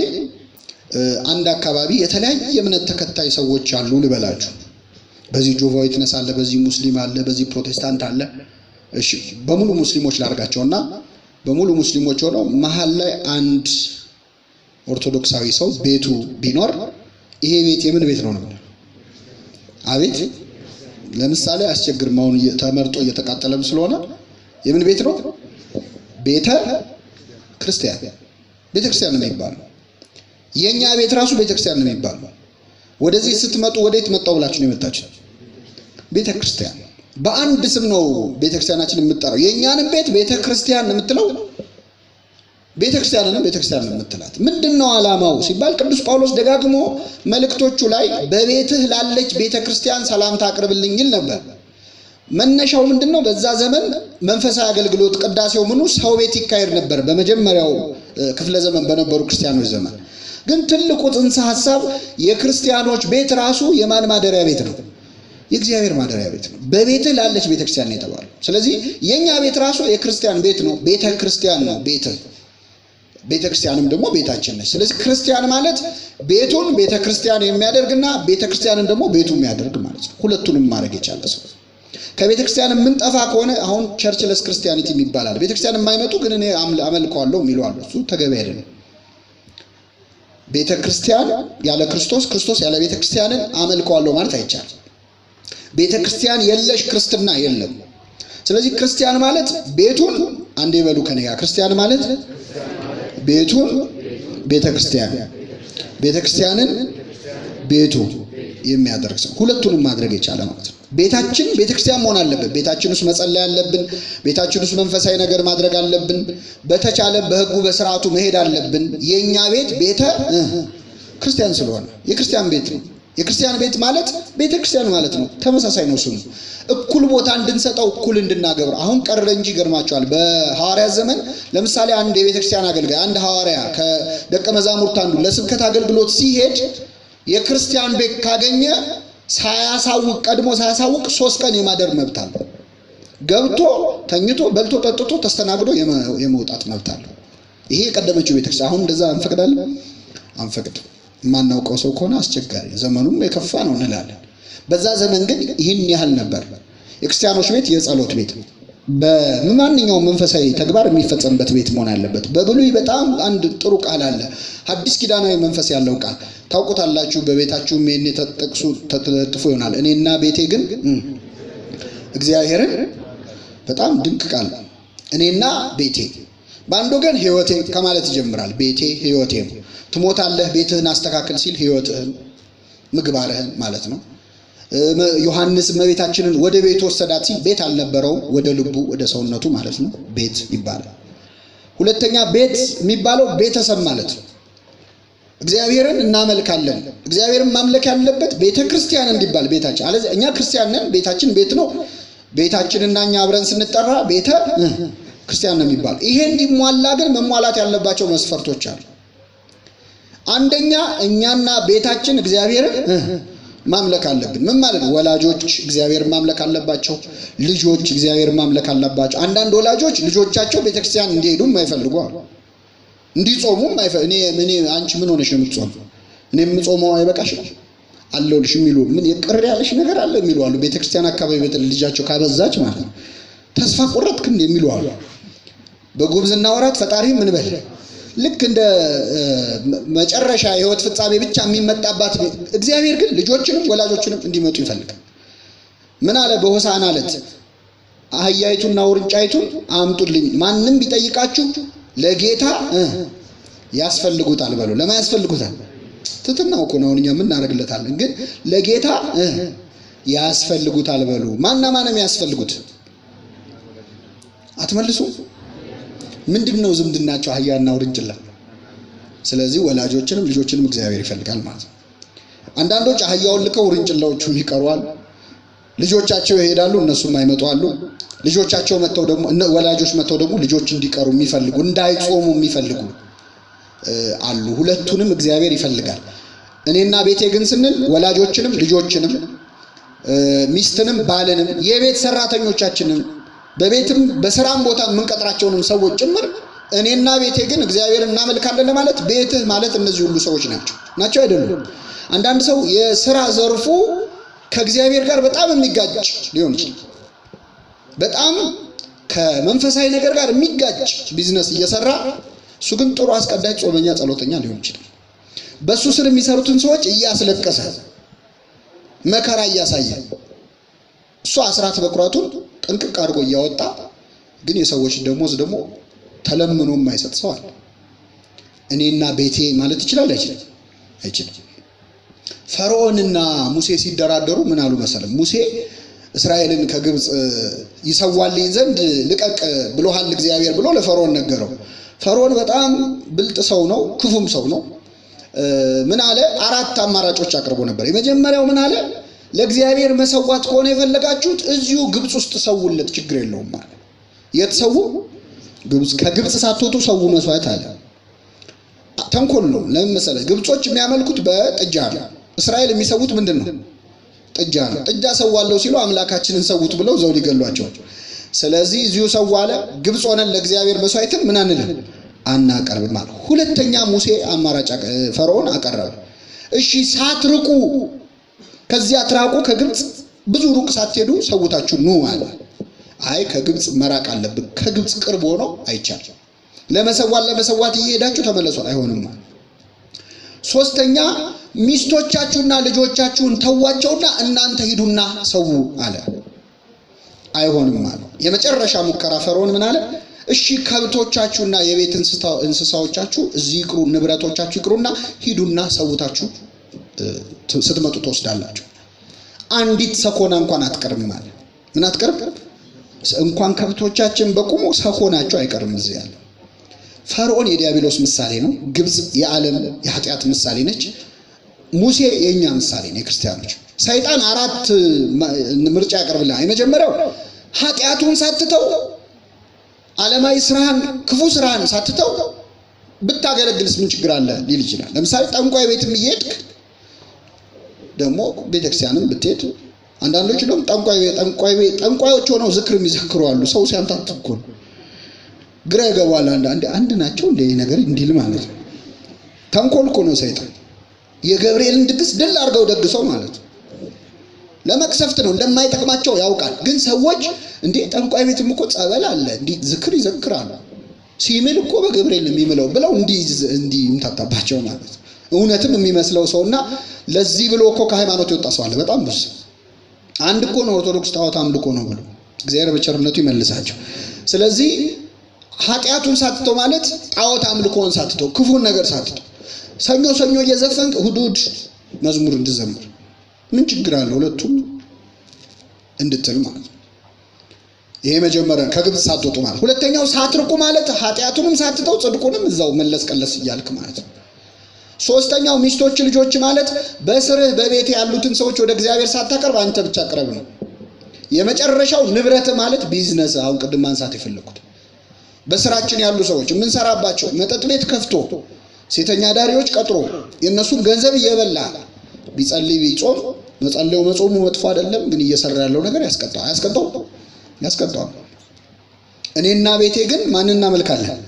Speaker 1: አንድ አካባቢ የተለያየ እምነት ተከታይ ሰዎች አሉ ልበላችሁ። በዚህ ጆቫ ዊትነስ አለ፣ በዚህ ሙስሊም አለ፣ በዚህ ፕሮቴስታንት አለ። እሺ በሙሉ ሙስሊሞች ላድርጋቸውና በሙሉ ሙስሊሞች ሆነው መሃል ላይ አንድ ኦርቶዶክሳዊ ሰው ቤቱ ቢኖር ይሄ ቤት የምን ቤት ነው ነው? አቤት ለምሳሌ አስቸግርም። አሁን ተመርጦ እየተቃጠለም ስለሆነ የምን ቤት ነው? ቤተ ክርስቲያን። ቤተ ክርስቲያን ነው የሚባለው። የኛ ቤት ራሱ ቤተ ክርስቲያን ነው የሚባለው። ወደዚህ ስትመጡ ወዴት መጣው ብላችሁ ነው የመጣችሁት? ቤተ ክርስቲያን። በአንድ ስም ነው ቤተ ክርስቲያናችን የምትጠራው። የኛንም ቤት ቤተ ክርስቲያን የምትለው ቤተ ክርስቲያንንም ቤተ ክርስቲያን የምትላት ምንድነው ዓላማው ሲባል ቅዱስ ጳውሎስ ደጋግሞ መልእክቶቹ ላይ በቤትህ ላለች ቤተ ክርስቲያን ሰላምታ አቅርብልኝ ይል ነበር። መነሻው ምንድነው? በዛ ዘመን መንፈሳዊ አገልግሎት ቅዳሴው ምኑ ሰው ቤት ይካሄድ ነበር። በመጀመሪያው ክፍለ ዘመን በነበሩ ክርስቲያኖች ዘመን ግን ትልቁ ጽንሰ ሐሳብ የክርስቲያኖች ቤት ራሱ የማን ማደሪያ ቤት ነው? የእግዚአብሔር ማደሪያ ቤት ነው። በቤትህ ላለች ቤተ ክርስቲያን ነው የተባለው። ስለዚህ የኛ ቤት ራሱ የክርስቲያን ቤት ነው፣ ቤተ ክርስቲያን ነው። ቤተ ክርስቲያንም ደግሞ ቤታችን ነች። ስለዚህ ክርስቲያን ማለት ቤቱን ቤተ ክርስቲያን የሚያደርግና ቤተ ክርስቲያንን ደግሞ ቤቱ የሚያደርግ ማለት ነው። ሁለቱንም ማድረግ የቻለ ሰው። ከቤተ ክርስቲያን የምንጠፋ ከሆነ አሁን ቸርችለስ ክርስቲያኒቲ ይባላል። ቤተ ክርስቲያን የማይመጡ ግን እኔ አመልከዋለሁ የሚሉ አሉ። እሱ ተገቢ አይደለም። ቤተ ክርስቲያን ያለ ክርስቶስ፣ ክርስቶስ ያለ ቤተ ክርስቲያንን አመልከዋለሁ ማለት አይቻልም። ቤተ ክርስቲያን የለሽ ክርስትና የለም። ስለዚህ ክርስቲያን ማለት ቤቱን አንዴ በሉ ከኔ ጋር ክርስቲያን ማለት ቤቱን ቤተ ክርስቲያንን ቤቱ የሚያደርግ ሰው ሁለቱንም ማድረግ የቻለ ማለት ነው። ቤታችን ቤተ ክርስቲያን መሆን አለበት። ቤታችን ውስጥ መጸለይ አለብን። ቤታችን ውስጥ መንፈሳዊ ነገር ማድረግ አለብን። በተቻለ በሕጉ በስርዓቱ መሄድ አለብን። የኛ ቤት ቤተ ክርስቲያን ስለሆነ የክርስቲያን ቤት ነው። የክርስቲያን ቤት ማለት ቤተ ክርስቲያን ማለት ነው። ተመሳሳይ ነው ስሙ። እኩል ቦታ እንድንሰጠው እኩል እንድናገብር አሁን ቀረ እንጂ ገርማቸዋል። በሐዋርያ ዘመን ለምሳሌ አንድ የቤተ ክርስቲያን አገልጋይ አንድ ሐዋርያ ከደቀ መዛሙርት አንዱ ለስብከት አገልግሎት ሲሄድ የክርስቲያን ቤት ካገኘ ቀድሞ ሳያሳውቅ 3 ቀን የማደር መብት አለው። ገብቶ ተኝቶ በልቶ ጠጥቶ ተስተናግዶ የመውጣት መብት አለው። ይሄ የቀደመችው ቤተ ክርስቲያን። አሁን እንደዛ አንፈቅድም። የማናውቀው ሰው ከሆነ አስቸጋሪ፣ ዘመኑም የከፋ ነው እንላለን። በዛ ዘመን ግን ይህን ያህል ነበር። የክርስቲያኖች ቤት የጸሎት ቤት፣ በማንኛውም መንፈሳዊ ተግባር የሚፈጸምበት ቤት መሆን አለበት። በብሉይ በጣም አንድ ጥሩ ቃል አለ፣ ሐዲስ ኪዳናዊ መንፈስ ያለው ቃል ታውቁታላችሁ። በቤታችሁ ምን ተጠቅሱ ተለጥፎ ይሆናል። እኔና ቤቴ ግን እግዚአብሔርን በጣም ድንቅ ቃል። እኔና ቤቴ በአንድ ወገን ሕይወቴ ከማለት ይጀምራል። ቤቴ ሕይወቴ ነው። ትሞታለህ ቤትህን አስተካክል ሲል ሕይወትህን ምግባርህን ማለት ነው። ዮሐንስ እመቤታችንን ወደ ቤት ወሰዳት ሲል ቤት አልነበረውም፣ ወደ ልቡ ወደ ሰውነቱ ማለት ነው ቤት ይባላል። ሁለተኛ ቤት የሚባለው ቤተሰብ ማለት ነው። እግዚአብሔርን እናመልካለን። እግዚአብሔርን ማምለክ ያለበት ቤተ ክርስቲያን እንዲባል ቤታችን። አለዚህ እኛ ክርስቲያን ነን፣ ቤታችን ቤት ነው። ቤታችንና እኛ አብረን ስንጠራ ቤተ ክርስቲያን ነው የሚባል። ይሄ እንዲሟላ ግን መሟላት ያለባቸው መስፈርቶች አሉ። አንደኛ እኛና ቤታችን እግዚአብሔርን ማምለክ አለብን። ምን ማለት ነው? ወላጆች እግዚአብሔርን ማምለክ አለባቸው። ልጆች እግዚአብሔርን ማምለክ አለባቸው። አንዳንድ ወላጆች ልጆቻቸው ቤተክርስቲያን እንዲሄዱም አይፈልጉ አሉ። እንዲጾሙም እኔ አንቺ ምን ሆነሽ ነው የምትጾም? እኔ የምጾመው አይበቃሽም? አለውልሽ የሚሉ ምን የቅር ያለሽ ነገር አለ የሚሉ አሉ። ቤተክርስቲያን አካባቢ ልጃቸው ካበዛች ማለት ነው ተስፋ ቆረጥክ እንደ የሚሉ አሉ። በጉብዝና ወራት ፈጣሪ ምን በል ልክ እንደ መጨረሻ የህይወት ፍጻሜ ብቻ የሚመጣባት እግዚአብሔር ግን ልጆችንም ወላጆችንም እንዲመጡ ይፈልጋል። ምን አለ በሆሳዕና ዕለት አህያይቱና ውርንጫይቱን አምጡልኝ፣ ማንም ቢጠይቃችሁ ለጌታ ያስፈልጉታል በሉ። ለማን ያስፈልጉታል? ትትናው እኮ ነው እኛ ምን እናደርግለታለን? ግን ለጌታ ያስፈልጉታል በሉ። ማንና ማንም ያስፈልጉት አትመልሱ። ምንድነው ዝምድናቸው አህያና ውርንጭላ? ስለዚህ ወላጆችንም ልጆችንም እግዚአብሔር ይፈልጋል ማለት ነው። አንዳንዶች አህያውን ልከው ውርንጭላዎቹን ይቀሯል። ልጆቻቸው ይሄዳሉ፣ እነሱም አይመጡ አሉ። ልጆቻቸው መተው ደግሞ ወላጆች መተው ደግሞ ልጆች እንዲቀሩ የሚፈልጉ እንዳይጾሙ የሚፈልጉ አሉ። ሁለቱንም እግዚአብሔር ይፈልጋል። እኔና ቤቴ ግን ስንል ወላጆችንም ልጆችንም ሚስትንም ባልንም የቤት ሰራተኞቻችንን በቤትም በስራም ቦታ የምንቀጥራቸውንም ሰዎች ጭምር እኔና ቤቴ ግን እግዚአብሔርን እናመልካለን ለማለት ቤትህ ማለት እነዚህ ሁሉ ሰዎች ናቸው አይደሉም? አንዳንድ ሰው የሥራ ዘርፉ ከእግዚአብሔር ጋር በጣም የሚጋጭ ሊሆን ይችላል። በጣም ከመንፈሳዊ ነገር ጋር የሚጋጭ ቢዝነስ እየሰራ እሱ ግን ጥሩ አስቀዳጅ ጾመኛ ጸሎተኛ ሊሆን ይችላል። በሱ ስር የሚሰሩትን ሰዎች እያስለቀሰ መከራ እያሳየ እሱ አስራት በኩራቱን ጥንቅቅ አድርጎ እያወጣ ግን የሰዎች ደሞዝ ደግሞ ተለምኖ የማይሰጥ ሰው አለ። እኔና ቤቴ ማለት ይችላል አይችልም? ፈርዖንና ሙሴ ሲደራደሩ ምን አሉ መሰለም? ሙሴ እስራኤልን ከግብጽ ይሰዋልኝ ዘንድ ልቀቅ ብሎሃል እግዚአብሔር ብሎ ለፈርዖን ነገረው። ፈርዖን በጣም ብልጥ ሰው ነው፣ ክፉም ሰው ነው። ምን አለ? 4 አማራጮች አቅርቦ ነበር። የመጀመሪያው ምን አለ? ለእግዚአብሔር መሰዋት ከሆነ የፈለጋችሁት እዚሁ ግብጽ ውስጥ ሰውለት፣ ችግር የለውም ማለት። የት ሰው? ግብጽ። ከግብጽ ሳትወጡ ሰው መስዋዕት አለ። ተንኮል ነው። ለምን መሰለህ? ግብጾች የሚያመልኩት በጥጃ ነው። እስራኤል የሚሰውት ምንድነው? ጥጃ ነው። ጥጃ ሰዋለው ሲሉ አምላካችንን ሰውት ብለው ዘው ሊገሏቸው። ስለዚህ እዚሁ ሰው አለ። ግብጽ ሆነን ለእግዚአብሔር መስዋዕትን ምን አንልም አናቀርብም ማለት። ሁለተኛ ሙሴ አማራጭ ፈርዖን አቀረበ። እሺ ሳትርቁ ከዚያ ትራቁ፣ ከግብጽ ብዙ ሩቅ ሳትሄዱ ሰውታችሁ ኑ አለ። አይ ከግብጽ መራቅ አለብን፣ ከግብጽ ቅርብ ሆኖ አይቻልም። ለመሰዋት እየሄዳችሁ ተመለሱ፣ አይሆንም ማለት። ሶስተኛ ሚስቶቻችሁና ልጆቻችሁን ተዋቸውና እናንተ ሂዱና ሰው አለ። አይሆንም ማለት። የመጨረሻ ሙከራ ፈርዖን ምን አለ? እሺ ከብቶቻችሁና የቤት እንስሳዎቻችሁ እዚህ ይቅሩ፣ ንብረቶቻችሁ ይቅሩና ሂዱና ሰውታችሁ ስትመጡ ተወስዳላችሁ። አንዲት ሰኮና እንኳን አትቀርም ማለት። ምን አትቀርም? እንኳን ከብቶቻችን በቁሙ ሰኮናቸው አይቀርም እዚህ ያለ። ፈርዖን የዲያብሎስ ምሳሌ ነው። ግብጽ የዓለም የኃጢአት ምሳሌ ነች። ሙሴ የኛ ምሳሌ ነው፣ የክርስቲያኖች። ሰይጣን 4 ምርጫ ያቀርብልናል። የመጀመሪያው ኃጢአቱን ሳትተው ዓለማዊ ስራህን ክፉ ስራህን ሳትተው ብታገለግልስ ምን ችግር አለ ሊል ይችላል። ለምሳሌ ጠንቋይ ቤትም እየሄድክ ደግሞ ቤተክርስቲያንም ብትሄድ፣ አንዳንዶች ደግሞ ጠንቋዮች ሆነው ዝክር የሚዘክሩ አሉ። ሰው ሲያምታቱ እኮ ነው፣ ግራ ይገባል። አንድ ናቸው እንደ ነገር እንዲል ማለት ነው። ተንኮል እኮ ነው ሰይጣን። የገብርኤልን ድግስ ድል አድርገው ደግሰው ማለት ነው። ለመቅሰፍት ነው፣ እንደማይጠቅማቸው ያውቃል። ግን ሰዎች እንዴ ጠንቋይ ቤትም እኮ ጸበል አለ፣ እንዲ ዝክር ይዘክራሉ፣ ሲምል እኮ በገብርኤል የሚምለው ብለው እንዲ ይምታታባቸው ማለት ነው። እውነትም የሚመስለው ሰውና ለዚህ ብሎ እኮ ከሃይማኖት የወጣ ሰው አለ በጣም ብዙ። አንድ እኮ ነው ኦርቶዶክስ ጣዖት አምልኮ ነው ብሎ እግዚአብሔር በቸርነቱ ይመልሳቸው። ስለዚህ ኃጢአቱን ሳትተው ማለት ጣዖት አምልኮን ሳትተው፣ ክፉን ነገር ሳትተው፣ ሰኞ እየዘፈንክ እሑድ መዝሙር እንድዘምር ምን ችግር አለ? ሁለቱም እንድትል ማለት ነው። ይሄ መጀመሪያ ከግብጽ ሳትወጡ ማለት። ሁለተኛው ሳትርቁ ማለት ኃጢአቱንም ሳትተው ጽድቁንም እዛው መለስ ቀለስ እያልክ ማለት ነው። ሶስተኛው ሚስቶች ልጆች ማለት በስርህ በቤት ያሉትን ሰዎች ወደ እግዚአብሔር ሳታቀርብ አንተ ብቻ ቅረብ ነው። የመጨረሻው ንብረት ማለት ቢዝነስ፣ አሁን ቅድም ማንሳት የፈለኩት በስራችን ያሉ ሰዎች የምንሰራባቸው መጠጥ ቤት ከፍቶ ሴተኛ ዳሪዎች ቀጥሮ የነሱን ገንዘብ እየበላ ቢጸልይ ቢጾም መጾሙ መጥፎ አይደለም፣ ግን እየሰራ ያለው ነገር ያስቀጣው። እኔና ቤቴ ግን ማንን እናመልካለን?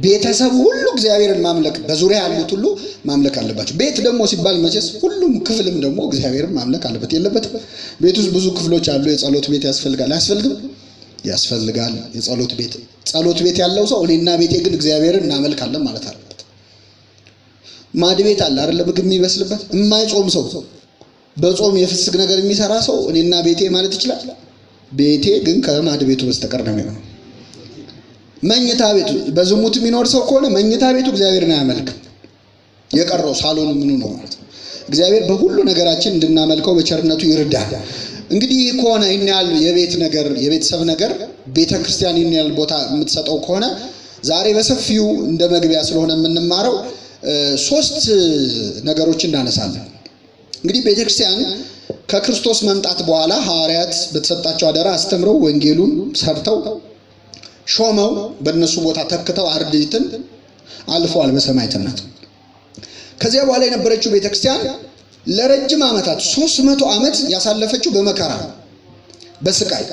Speaker 1: ቤተሰብ ሁሉ እግዚአብሔርን ማምለክ በዙሪያ ያሉት ሁሉ ማምለክ አለባቸው። ቤት ደግሞ ሲባል መቼስ ሁሉም ክፍልም ደግሞ እግዚአብሔርን ማምለክ አለበት የለበትም? ቤት ውስጥ ብዙ ክፍሎች አሉ። የጸሎት ቤት ያስፈልጋል አያስፈልግም? ያስፈልጋል። ጸሎት ቤት ያለው ሰው እኔና ቤቴ ግን እግዚአብሔርን እናመልካለን ማለት አለበት። ማድ ቤት አለ አይደል? ምግብ የሚበስልበት የማይጾም ሰው በጾም የፍስክ ነገር የሚሰራ ሰው እኔና ቤቴ ማለት ይችላል? ቤቴ ግን ከማድ ቤቱ በስተቀር ነው የሚሆነው። መኝታ ቤቱ በዝሙት የሚኖር ሰው ከሆነ መኝታ ቤቱ እግዚአብሔርን አያመልክም። የቀረው ሳሎኑ ምኑ ነው ማለት ነው። እግዚአብሔር በሁሉ ነገራችን እንድናመልከው በቸርነቱ ይርዳል። እንግዲህ ከሆነ ይሄን ያህል የቤት ነገር የቤተሰብ ነገር ቤተክርስቲያን ይሄን ያህል ቦታ የምትሰጠው ከሆነ ዛሬ በሰፊው እንደ መግቢያ ስለሆነ የምንማረው 3 ነገሮችን እናነሳለን። እንግዲህ ቤተክርስቲያን ከክርስቶስ መምጣት በኋላ ሐዋርያት በተሰጣቸው አደራ አስተምረው ወንጌሉን ሰርተው ሾመው በእነሱ ቦታ ተክተው አርድእትን አልፈዋል በሰማዕትነት። ከዚያ በኋላ የነበረችው ቤተክርስቲያን ለረጅም ዓመታት 300 ዓመት ያሳለፈችው በመከራ በስቃይ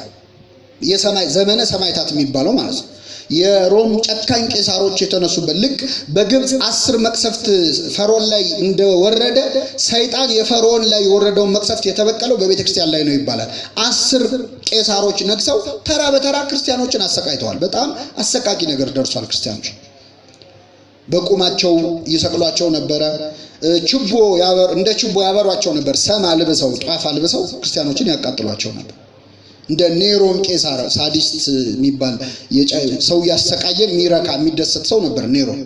Speaker 1: የሰማይ ዘመነ ሰማዕታት የሚባለው ማለት ነው። የሮም ጨካኝ ቄሳሮች የተነሱበት ልክ በግብጽ 10 መቅሰፍት ፈርዖን ላይ እንደወረደ ሰይጣን የፈርዖን ላይ የወረደውን መቅሰፍት የተበቀለው በቤተክርስቲያን ላይ ነው ይባላል። 10 ቄሳሮች ነግሰው ተራ በተራ ክርስቲያኖችን አሰቃይተዋል። በጣም አሰቃቂ ነገር ደርሷል። ክርስቲያኖች በቁማቸው ይሰቅሏቸው ነበረ። እንደ ችቦ ያበሯቸው ነበር። ሰም አልብሰው ጧፍ አልብሰው ክርስቲያኖችን ያቃጥሏቸው ነበር። እንደ ኔሮን ቄሳር ሳዲስት የሚባል ሰው ያሰቃየ የሚረካ የሚደሰት ሰው ነበር ኔሮን።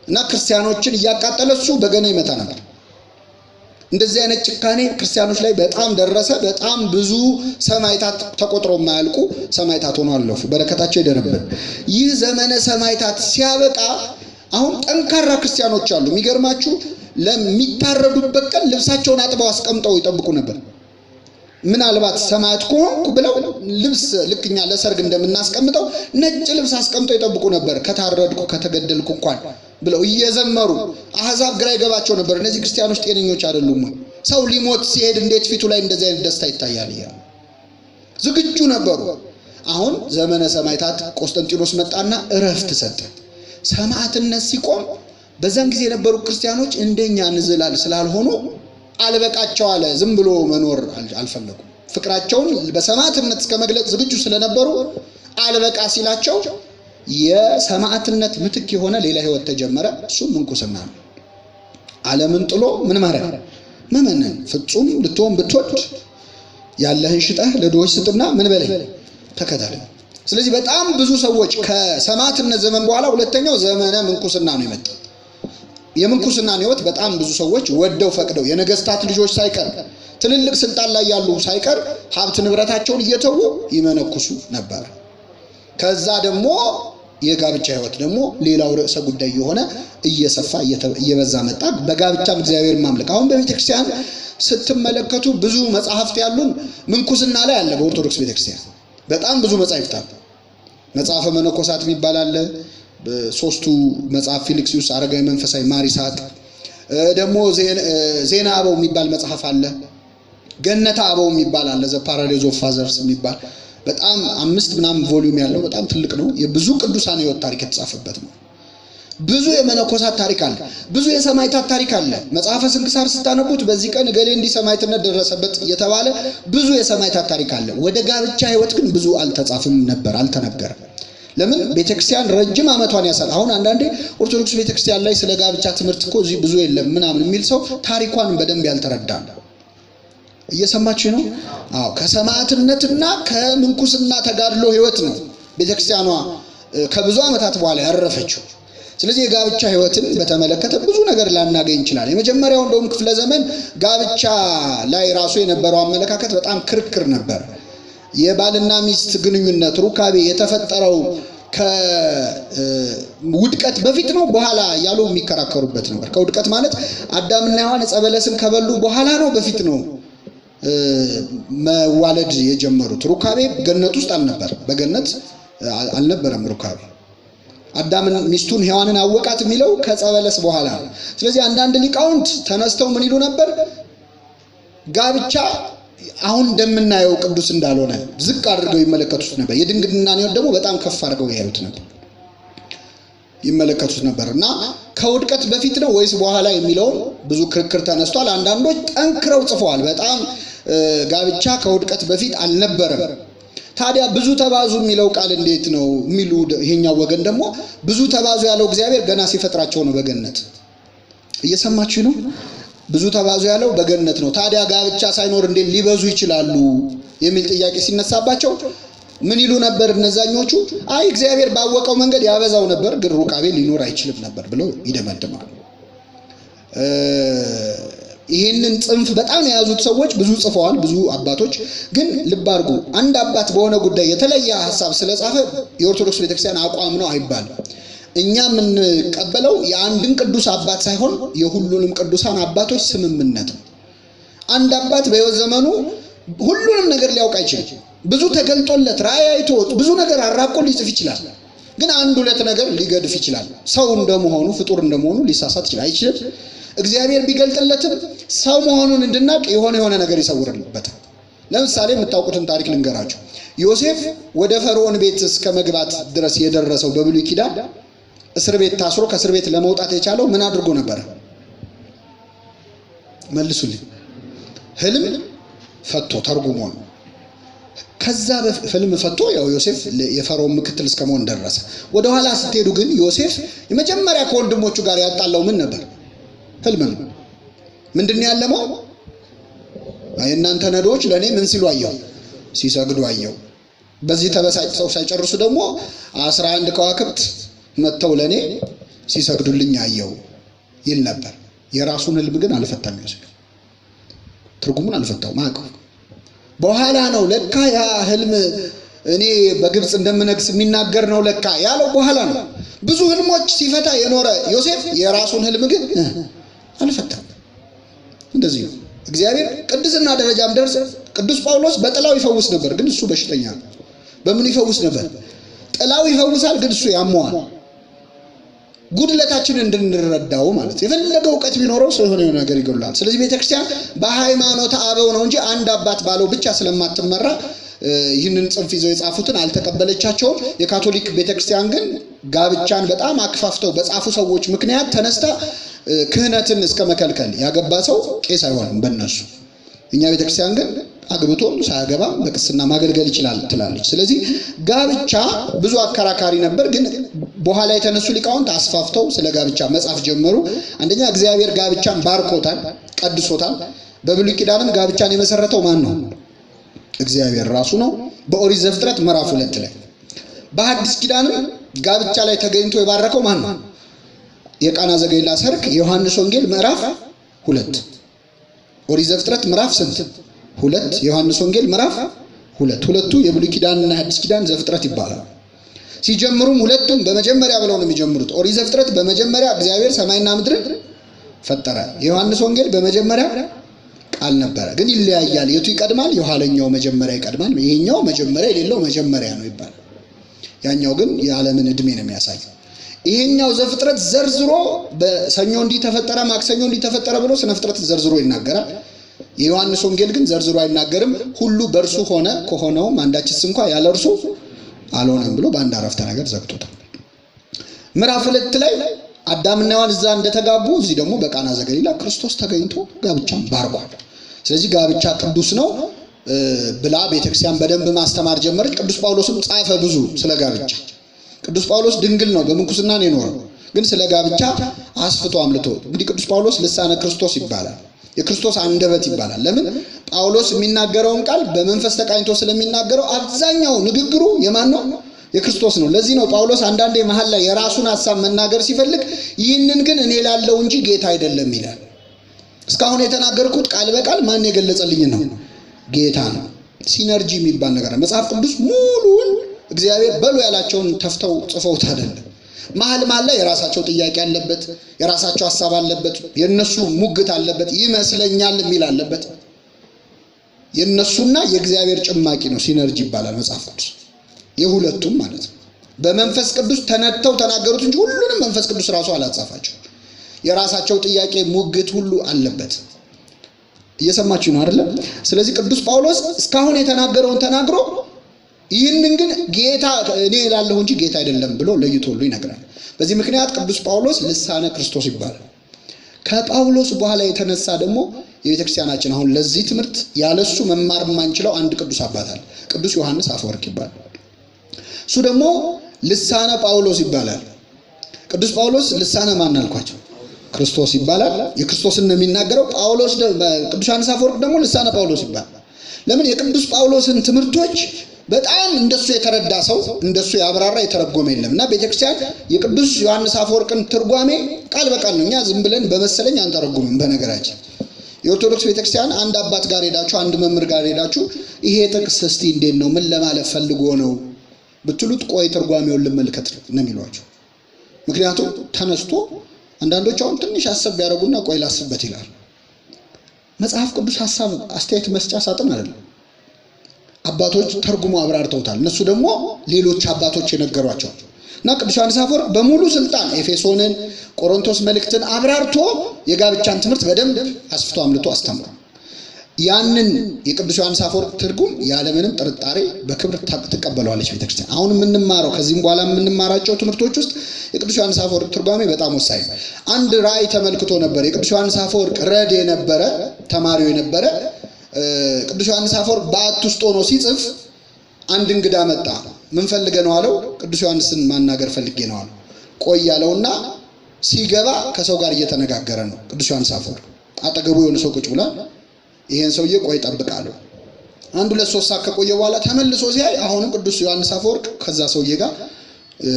Speaker 1: እና ክርስቲያኖችን እያቃጠለ እሱ በገና ይመታ ነበር። እንደዚህ አይነት ጭካኔ ክርስቲያኖች ላይ በጣም ደረሰ። በጣም ብዙ ሰማዕታት ተቆጥሮ የማያልቁ ሰማዕታት ሆነው አለፉ። በረከታቸው ይደረብን። ይህ ዘመነ ሰማዕታት ሲያበቃ አሁን ጠንካራ ክርስቲያኖች አሉ። የሚገርማችሁ ለሚታረዱበት ቀን ልብሳቸውን አጥበው አስቀምጠው ይጠብቁ ነበር። ምናልባት ሰማዕት ከሆንኩ ብለው ልብስ ልክኛ ለሰርግ እንደምናስቀምጠው ነጭ ልብስ አስቀምጠው ይጠብቁ ነበር። ከታረድኩ ከተገደልኩ እንኳን ብለው እየዘመሩ አሕዛብ ግራ ይገባቸው ነበር። እነዚህ ክርስቲያኖች ጤነኞች አይደሉም። ሰው ሊሞት ሲሄድ እንዴት ፊቱ ላይ እንደዚህ አይነት ደስታ ይታያል? ዝግጁ ነበሩ። አሁን ዘመነ ሰማዕታት ቆስጠንጢኖስ መጣና እረፍት ሰጠ። ሰማዕትነት ሲቆም በዛን ጊዜ የነበሩ ክርስቲያኖች እንደኛ ንዝላል ስላልሆኑ አልበቃቸው አለ። ዝም ብሎ መኖር አልፈለጉም። ፍቅራቸውን በሰማዕትነት እስከመግለጽ ዝግጁ ስለነበሩ አልበቃ ሲላቸው የሰማዕትነት ምትክ የሆነ ሌላ ህይወት ተጀመረ። እሱም ምንኩስና ነው። ዓለምን ጥሎ ምን ማድረግ መመነን። ፍጹም ልትሆን ብትወድ ያለህን ሽጠህ ለድሆች ስጥና ምን በለኝ ተከተለኝ። ስለዚህ በጣም ብዙ ሰዎች ከሰማዕትነት ዘመን በኋላ ሁለተኛው ዘመነ ምንኩስና ነው የመጣው። የምንኩስናን ህይወት በጣም ብዙ ሰዎች ወደው ፈቅደው የነገስታት ልጆች ሳይቀር ትልልቅ ስልጣን ላይ ያሉ ሳይቀር ሀብት ንብረታቸውን እየተዉ ይመነኩሱ ነበር። ከዛ ደግሞ የጋብቻ ህይወት ደግሞ ሌላው ርዕሰ ጉዳይ የሆነ እየሰፋ እየበዛ መጣ። በጋብቻም እግዚአብሔር ማምለክ። አሁን በቤተክርስቲያን ስትመለከቱ ብዙ መጻሕፍት ያሉን ምንኩስና ላይ አለ። በኦርቶዶክስ ቤተክርስቲያን በጣም ብዙ መጻሕፍት አሉ። መጽሐፈ መነኮሳት የሚባል አለ። በሶስቱ መጽሐፍ ፊልክስዩስ አረጋዊ መንፈሳዊ ማሪሳት ደግሞ ዜና አበው የሚባል መጽሐፍ አለ። ገነታ አበው የሚባል አለ። ዘ ፓራዳይዝ ኦፍ ፋዘርስ የሚባል በጣም 5 ምናምን ቮሊዩም ያለው በጣም ትልቅ ነው። የብዙ ቅዱሳን ህይወት ታሪክ የተጻፈበት ነው። ብዙ የመነኮሳት ታሪክ አለ። ብዙ የሰማዕታት ታሪክ አለ። መጽሐፈ ስንክሳር ስታነቡት በዚህ ቀን ገሌ እንዲህ ሰማዕትነት ደረሰበት የተባለ ብዙ የሰማዕታት ታሪክ አለ። ወደ ጋብቻ ህይወት ግን ብዙ አልተጻፈም ነበር፣ አልተነገረም። ለምን? ቤተክርስቲያን ረጅም ዓመቷን ያሳል። አሁን አንዳንዴ ኦርቶዶክስ ቤተክርስቲያን ላይ ስለ ጋብቻ ትምህርት እኮ እዚህ ብዙ የለም ምናምን የሚል ሰው ታሪኳን በደንብ ያልተረዳ ነው። እየሰማችሁ ነው? አዎ። ከሰማዕትነትና ከምንኩስና ተጋድሎ ህይወት ነው ቤተክርስቲያኗ ከብዙ ዓመታት በኋላ ያረፈችው። ስለዚህ የጋብቻ ህይወትን በተመለከተ ብዙ ነገር ላናገኝ እንችላለን። የመጀመሪያው እንደውም ክፍለ ዘመን ጋብቻ ላይ ራሱ የነበረው አመለካከት በጣም ክርክር ነበር። የባልና ሚስት ግንኙነት ሩካቤ የተፈጠረው ከውድቀት በፊት ነው በኋላ ያሉ የሚከራከሩበት ነበር። ከውድቀት ማለት አዳምና ሔዋን ዕፀ በለስን ከበሉ በኋላ ነው በፊት ነው መዋለድ የጀመሩት? ሩካቤ ገነት ውስጥ አልነበረም። በገነት አልነበረም ሩካቤ። አዳምን ሚስቱን ሔዋንን አወቃት የሚለው ከዕፀ በለስ በኋላ ነው። ስለዚህ አንዳንድ ሊቃውንት ተነስተው ምን ይሉ ነበር? ጋብቻ አሁን እንደምናየው ቅዱስ እንዳልሆነ ዝቅ አድርገው ይመለከቱት ነበር። የድንግልናን ህይወት ደግሞ በጣም ከፍ አድርገው ያዩት ነበር። ይመለከቱት ነበርና ከውድቀት በፊት ነው ወይስ በኋላ የሚለው ብዙ ክርክር ተነስቷል። አንዳንዶች ጠንክረው ጽፈዋል። በጣም ጋብቻ ከውድቀት በፊት አልነበረም። ታዲያ ብዙ ተባዙ የሚለው ቃል እንዴት ነው የሚሉ ይሄኛው ወገን ደግሞ ብዙ ተባዙ ያለው እግዚአብሔር ገና ሲፈጥራቸው ነው በገነት። እየሰማችሁ ነው? ብዙ ተባዙ ያለው በገነት ነው። ታዲያ ጋብቻ ሳይኖር እንዴት ሊበዙ ይችላሉ የሚል ጥያቄ ሲነሳባቸው ምን ይሉ ነበር እነዛኞቹ? አይ እግዚአብሔር ባወቀው መንገድ ያበዛው ነበር፣ ግን ሩቃቤ ሊኖር አይችልም ነበር ብለው ይደመድማሉ። ይሄንን ጽንፍ በጣም የያዙት ሰዎች ብዙ ጽፈዋል፣ ብዙ አባቶች። ግን ልብ አድርጉ፣ አንድ አባት በሆነ ጉዳይ የተለየ ሐሳብ ስለጻፈ የኦርቶዶክስ ቤተክርስቲያን አቋም ነው አይባልም። እኛ የምንቀበለው የአንድን ቅዱስ አባት ሳይሆን የሁሉንም ቅዱሳን አባቶች ስምምነት ነው። አንድ አባት በሕይወት ዘመኑ ሁሉንም ነገር ሊያውቅ አይችልም። ብዙ ተገልጦለት ራእይ አይቶ ብዙ ነገር አራቆ ሊጽፍ ይችላል። ግን አንድ ሁለት ነገር ሊገድፍ ይችላል። ሰው እንደመሆኑ ፍጡር እንደመሆኑ ሊሳሳት ይችላል። አይችልም። እግዚአብሔር ቢገልጥለትም ሰው መሆኑን እንድናቅ የሆነ ነገር ይሰውርበታል። ለምሳሌ የምታውቁትን ታሪክ ልንገራችሁ። ዮሴፍ ወደ ፈርዖን ቤት እስከ መግባት ድረስ የደረሰው በብሉይ ኪዳን እስር ቤት ታስሮ ከእስር ቤት ለመውጣት የቻለው ምን አድርጎ ነበር? መልሱልኝ። ህልም ፈቶ ተርጉሞ ነው። ከዛ በህልም ፈቶ ያው ዮሴፍ የፈርዖን ምክትል እስከመሆን ደረሰ። ወደ ኋላ ስትሄዱ ግን ዮሴፍ የመጀመሪያ ከወንድሞቹ ጋር ያጣላው ምን ነበር? ህልም ነው። ምንድነው ያለመው? እናንተ ነዶች ለኔ ምን ሲሉ አየው? ሲሰግዱ አየው። በዚህ ተበሳጭተው ሳይጨርሱ ደግሞ 11 ከዋክብት መተው ለኔ ሲሰግዱልኝ አየው ይል ነበር። የራሱን ህልም ግን አልፈታም። ዮሴፍ ትርጉሙን አልፈታው ማቀው። በኋላ ነው ለካ ያ ህልም እኔ በግብጽ እንደምነግስ የሚናገር ነው ለካ ያለው በኋላ ነው። ብዙ ህልሞች ሲፈታ የኖረ ዮሴፍ የራሱን ህልም ግን አልፈታም። እንደዚህ ነው እግዚአብሔር። ቅድስና ደረጃም ደርሰ ቅዱስ ጳውሎስ በጥላው ይፈውስ ነበር፣ ግን እሱ በሽተኛ ነው። በምን ይፈውስ ነበር? ጥላው ይፈውሳል፣ ግን እሱ ያመዋል። ጉድለታችንን እንድንረዳው ማለት የፈለገው ዕውቀት ቢኖረው ሰው የሆነ ነገር ይጎላል። ስለዚህ ቤተክርስቲያን በሃይማኖት አበው ነው እንጂ አንድ አባት ባለው ብቻ ስለማትመራ ይህንን ጽንፍ ይዘው የጻፉትን አልተቀበለቻቸውም። የካቶሊክ ቤተክርስቲያን ግን ጋብቻን በጣም አክፋፍተው በጻፉ ሰዎች ምክንያት ተነስታ ክህነትን እስከ መከልከል ያገባ ሰው ቄስ አይሆንም በእነሱ። እኛ ቤተክርስቲያን ግን አግብቶ ሳያገባ በቅስና ማገልገል ይችላል ትላለች። ስለዚህ ጋብቻ ብዙ አከራካሪ ነበር፣ ግን በኋላ የተነሱ ሊቃውንት አስፋፍተው ስለ ጋብቻ መጻፍ ጀመሩ። አንደኛ እግዚአብሔር ጋብቻን ባርኮታል፣ ቀድሶታል። በብሉይ ኪዳንም ጋብቻን የመሰረተው ማን ነው? እግዚአብሔር ራሱ ነው። በኦሪት ዘፍጥረት ምዕራፍ 2 ላይ። በሐዲስ ኪዳንም ጋብቻ ላይ ተገኝቶ የባረከው ማን ነው? የቃና ዘገሊላ ሰርክ የዮሐንስ ወንጌል ምዕራፍ 2። ኦሪት ዘፍጥረት ምዕራፍ 2 የዮሐንስ ወንጌል ምዕራፍ 2። ሁለቱ የብሉይ ኪዳንና የሐዲስ ኪዳን ዘፍጥረት ይባላል። ሲጀምሩም ሁለቱም በመጀመሪያ ብለው ነው የሚጀምሩት። ኦሪት ዘፍጥረት በመጀመሪያ እግዚአብሔር ሰማይና ምድርን ፈጠረ። የዮሐንስ ወንጌል በመጀመሪያ ቃል ነበረ። ግን ይለያያል። የቱ ይቀድማል? የኋለኛው መጀመሪያ ይቀድማል። ይሄኛው መጀመሪያ የሌለው መጀመሪያ ነው ይባላል። ያኛው ግን የዓለምን እድሜ ነው የሚያሳየው። ይሄኛው ዘፍጥረት ዘርዝሮ በሰኞ እንዲህ ተፈጠረ፣ ማክሰኞ እንዲህ ተፈጠረ ብሎ ስነ ፍጥረት ዘርዝሮ ይናገራል። የዮሐንስ ወንጌል ግን ዘርዝሮ አይናገርም። ሁሉ በእርሱ ሆነ፣ ከሆነውም አንዳችስ እንኳ ያለ እርሱ አልሆነም ብሎ በአንድ አረፍተ ነገር ዘግቶታል። ምዕራፍ 2 ላይ አዳምና ሔዋን እዛ እንደተጋቡ እዚህ ደግሞ በቃና ዘገሊላ ክርስቶስ ተገኝቶ ጋብቻን ባርኳል። ስለዚህ ጋብቻ ቅዱስ ነው ብላ ቤተክርስቲያን በደንብ ማስተማር ጀመረች። ቅዱስ ጳውሎስም ጻፈ ብዙ ስለ ጋብቻ። ቅዱስ ጳውሎስ ድንግል ነው፣ በምንኩስና ነው የኖረው፣ ግን ስለ ጋብቻ አስፍቶ አምልቶ። እንግዲህ ቅዱስ ጳውሎስ ልሳነ ክርስቶስ ይባላል፣ የክርስቶስ አንደበት ይባላል። ለምን? ጳውሎስ የሚናገረውን ቃል በመንፈስ ተቃኝቶ ስለሚናገረው አብዛኛው ንግግሩ የማን ነው? የክርስቶስ ነው። ለዚህ ነው ጳውሎስ አንዳንዴ መሃል ላይ የራሱን ሐሳብ መናገር ሲፈልግ ይህንን ግን እኔ ላለው እንጂ ጌታ አይደለም ይላል። እስካሁን የተናገርኩት ቃል በቃል ማን የገለጸልኝ ነው? ጌታ ነው። ሲነርጂ የሚባል ነገር መጽሐፍ ቅዱስ ሙሉውን እግዚአብሔር በሉ ያላቸውን ተፍተው ጽፈውት አይደለም። መሃል ላይ የራሳቸው ጥያቄ አለበት፣ የራሳቸው ሐሳብ አለበት፣ የነሱ ሙግት አለበት፣ ይመስለኛል የሚል አለበት። የነሱና የእግዚአብሔር ጭማቂ ነው። ሲነርጂ ይባላል መጽሐፍ ቅዱስ። የሁለቱም ማለት ነው። በመንፈስ ቅዱስ ተነተው ተናገሩት እንጂ ሁሉንም መንፈስ ቅዱስ ራሱ አላጻፋቸው። የራሳቸው ጥያቄ ሙግት ሁሉ አለበት። እየሰማችሁ ነው አይደል? ስለዚህ ቅዱስ ጳውሎስ እስካሁን የተናገረውን ተናግሮ ይህንን ግን ጌታ እኔ እላለሁ እንጂ ጌታ አይደለም ብሎ ለይቶሉ ይነግራል። በዚህ ምክንያት ቅዱስ ጳውሎስ ልሳነ ክርስቶስ ይባላል። ከጳውሎስ በኋላ የተነሳ ደግሞ የቤተክርስቲያናችን አሁን ለዚህ ትምህርት ያለሱ መማር የማንችለው አንድ ቅዱስ አባት አለ። ቅዱስ ዮሐንስ አፈወርቅ ይባላል። እሱ ደግሞ ልሳነ ጳውሎስ ይባላል። ቅዱስ ጳውሎስ ልሳነ ማን አልኳቸው? ክርስቶስ ይባላል። የክርስቶስን ነው የሚናገረው። ጳውሎስ ቅዱስ ዮሐንስ አፈወርቅ ደግሞ ልሳነ ጳውሎስ ይባላል። ለምን? የቅዱስ ጳውሎስን ትምህርቶች በጣም እንደሱ የተረዳ ሰው እንደሱ ያብራራ የተረጎመ የለም። እና ቤተክርስቲያን የቅዱስ ዮሐንስ አፈወርቅን ትርጓሜ ቃል በቃል ነው። እኛ ዝም ብለን በመሰለኝ አንተረጉምም። በነገራችን የኦርቶዶክስ ቤተክርስቲያን አንድ አባት ጋር ሄዳችሁ አንድ መምህር ጋር ሄዳችሁ ይሄ ጥቅስ እስቲ እንዴት ነው ምን ለማለት ፈልጎ ነው ብትሉት ቆይ ትርጓሜውን ልመልከት ነው የሚሏቸው። ምክንያቱም ተነስቶ አንዳንዶች አሁን ትንሽ አሰብ ያደርጉና ቆይ ላስብበት ይላል። መጽሐፍ ቅዱስ ሐሳብ አስተያየት መስጫ ሳጥን አይደለም። አባቶች ተርጉሞ አብራርተውታል። እነሱ ደግሞ ሌሎች አባቶች የነገሯቸው እና ቅዱስ ዮሐንስ አፈወርቅ በሙሉ ስልጣን ኤፌሶንን፣ ቆሮንቶስ መልእክትን አብራርቶ የጋብቻን ትምህርት በደንብ አስፍቶ አምልቶ አስተምሯል። ያንን የቅዱስ ዮሐንስ አፈወርቅ ትርጉም ያለምንም ጥርጣሬ በክብር ትቀበለዋለች ቤተክርስቲያን። አሁን የምንማረው ከዚህም በኋላ የምንማራቸው ትምህርቶች ውስጥ የቅዱስ ዮሐንስ አፈወርቅ ትርጓሜ በጣም ወሳኝ ነው። አንድ ራእይ ተመልክቶ ነበር። የቅዱስ ዮሐንስ አፈወርቅ ረድ የነበረ ተማሪው የነበረ ቅዱስ ዮሐንስ አፈወርቅ በዓት ውስጥ ሆኖ ሲጽፍ አንድ እንግዳ መጣ። ምን ፈልገ ነው አለው። ቅዱስ ዮሐንስን ማናገር ፈልጌ ነው አለው። ቆይ ያለውና ሲገባ ከሰው ጋር እየተነጋገረ ነው። ቅዱስ ዮሐንስ አፈወርቅ አጠገቡ የሆነ ሰው ቁጭ ብሏል። ይሄን ሰውዬ ቆይ ጠብቃለሁ። አንድ ሁለት ሶስት ሰዓት ከቆየ በኋላ ተመልሶ ሲያይ አሁንም ቅዱስ ዮሐንስ አፈወርቅ ከዛ ሰውዬ ጋር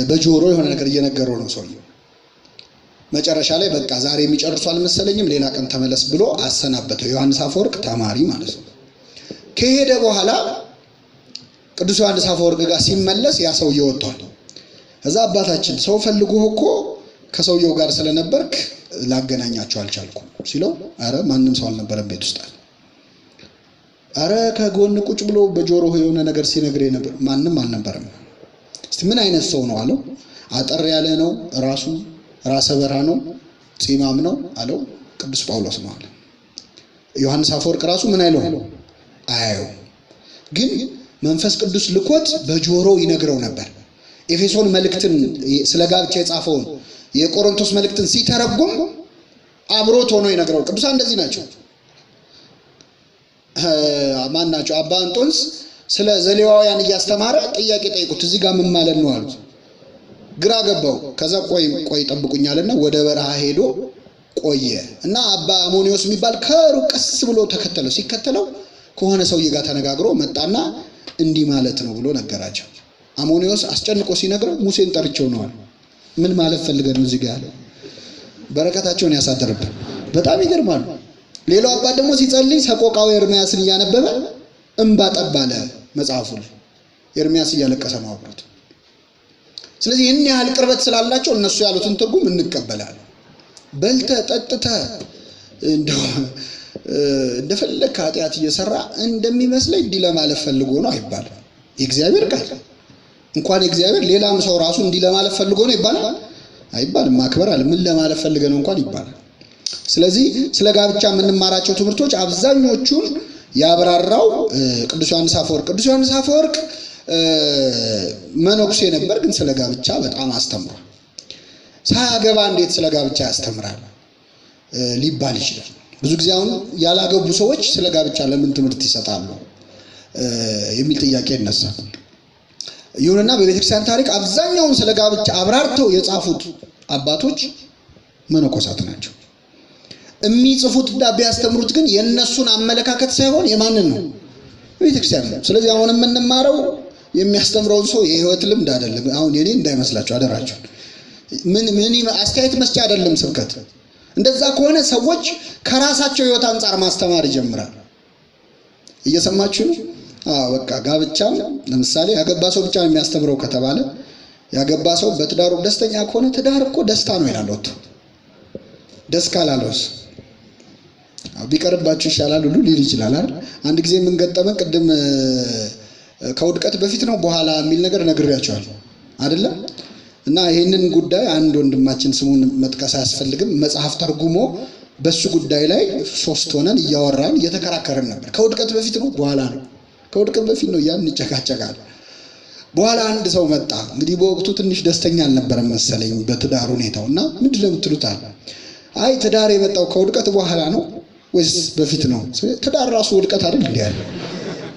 Speaker 1: በጆሮ የሆነ ነገር እየነገረው ነው ሰውዬው። መጨረሻ ላይ በቃ ዛሬ የሚጨርሱ አልመሰለኝም ሌላ ቀን ተመለስ ብሎ አሰናበተው። ዮሐንስ አፈወርቅ ተማሪ ማለት ነው። ከሄደ በኋላ ቅዱስ ዮሐንስ አፈወርቅ ጋር ሲመለስ ያ ሰውዬ ወጥቷል። ከዛ አባታችን ሰው ፈልጎ እኮ ከሰውየው ጋር ስለነበርክ ላገናኛቸው አልቻልኩም ሲለው፣ አረ ማንም ሰው አልነበረም ቤት ውስጥ አለ። አረ ከጎን ቁጭ ብሎ በጆሮ የሆነ ነገር ሲነግረኝ ነበር። ማንም አልነበረም። እስቲ ምን አይነት ሰው ነው አለው። አጠር ያለ ነው፣ ራሱ ራሰ በራ ነው፣ ፂማም ነው አለው። ቅዱስ ጳውሎስ ነው አለ። ዮሐንስ አፈወርቅ ራሱ ምን አይለው አያየው፣ ግን መንፈስ ቅዱስ ልኮት በጆሮ ይነግረው ነበር። ኤፌሶን መልእክትን ስለ ጋብቻ የጻፈውን የቆሮንቶስ መልእክትን ሲተረጉም አብሮት ሆኖ ይነግረው። ቅዱሳን እንደዚህ ናቸው። ማን ናቸው? አባ አንጦንስ ስለ ዘሌዋውያን እያስተማረ ጥያቄ ጠይቁት፣ እዚህ ጋር ምን ማለት ነው አሉት። ግራ ገባው። ከዛ ቆይ ጠብቁኛልና ወደ በረሃ ሄዶ ቆየ እና አባ አሞኒዮስ የሚባል ከሩቅ ቀስ ብሎ ተከተለው። ሲከተለው ከሆነ ሰውዬ ጋር ተነጋግሮ መጣና እንዲህ ማለት ነው ብሎ ነገራቸው። አሞኒዮስ አስጨንቆ ሲነግረው ሙሴን ጠርቼው ነው አለ። ምን ማለት ፈልገህ ነው እዚህ ጋር ያለው? በረከታቸውን ያሳደረብን። በጣም ይገርማሉ። ሌላው አባት ደግሞ ሲጸልይ ሰቆቃው ኤርምያስን እያነበበ እንባ ጠባለ መጽሐፉ ላይ። ኤርምያስ እያለቀሰ ነው አብሮት። ስለዚህ ይህን ያህል ቅርበት ስላላቸው እነሱ ያሉትን ትርጉም እንቀበላለን። በልተ ጠጥተ እንደፈለክ ኃጢአት እየሰራ እንደሚመስለኝ እንዲህ ለማለት ፈልጎ ነው አይባልም። የእግዚአብሔር ቃል እንኳን የእግዚአብሔር ሌላም ሰው ራሱ እንዲህ ለማለት ፈልጎ ነው ይባላል አይባልም። ማክበር አለ ምን ለማለት ፈልገ ነው እንኳን ይባላል። ስለዚህ ስለ ጋብቻ የምንማራቸው ትምህርቶች አብዛኞቹን ያብራራው ቅዱስ ዮሐንስ አፈወርቅ። ቅዱስ ዮሐንስ አፈወርቅ መነኩሴ ነበር፣ ግን ስለ ጋብቻ በጣም አስተምሯል። ሳያገባ እንዴት ስለ ጋብቻ ያስተምራል ሊባል ይችላል። ብዙ ጊዜ አሁን ያላገቡ ሰዎች ስለ ጋብቻ ለምን ትምህርት ይሰጣሉ የሚል ጥያቄ ይነሳል። ይሁንና በቤተክርስቲያን ታሪክ አብዛኛውን ስለ ጋብቻ አብራርተው የጻፉት አባቶች መነኮሳት ናቸው። የሚጽፉት ቢያስተምሩት ግን የነሱን አመለካከት ሳይሆን የማንን ነው? ቤተክርስቲያን ነው። ስለዚህ አሁን የምንማረው የሚያስተምረውን ሰው የህይወት ልምድ አይደለም። አሁን የኔ እንዳይመስላችሁ አደራችሁ። ምን አስተያየት መስጫ አይደለም ስብከት። እንደዛ ከሆነ ሰዎች ከራሳቸው ህይወት አንፃር ማስተማር ይጀምራል። እየሰማችሁ ነው? በቃ ጋብቻም ለምሳሌ ያገባ ሰው ብቻ የሚያስተምረው ከተባለ ያገባ ሰው በትዳሩ ደስተኛ ከሆነ ትዳር እኮ ደስታ ነው ይላል። ወጥቶ ደስ ካላለውስ ቢቀርባችሁ ይሻላል ሁሉ ሊል ይችላል አይደል? አንድ ጊዜ ምን ገጠመን? ቅድም ከውድቀት በፊት ነው በኋላ የሚል ነገር ነግሬያቸዋለሁ አይደለም? እና ይሄንን ጉዳይ አንድ ወንድማችን ስሙን መጥቀስ አያስፈልግም መጽሐፍ ተርጉሞ በሱ ጉዳይ ላይ ሶስት ሆነን እያወራን እየተከራከርን ነበር። ከውድቀት በፊት ነው በኋላ ነው? ከውድቀት በፊት ነው ያን እንጨቃጨቃለን። በኋላ አንድ ሰው መጣ። እንግዲህ በወቅቱ ትንሽ ደስተኛ አልነበረም መሰለኝ በትዳር ሁኔታውና ምንድነው የምትሉታል? አይ ትዳር የመጣው ከውድቀት በኋላ ነው ወይስ በፊት ነው? ትዳር ራሱ ውድቀት አይደል እንዴ ያለው?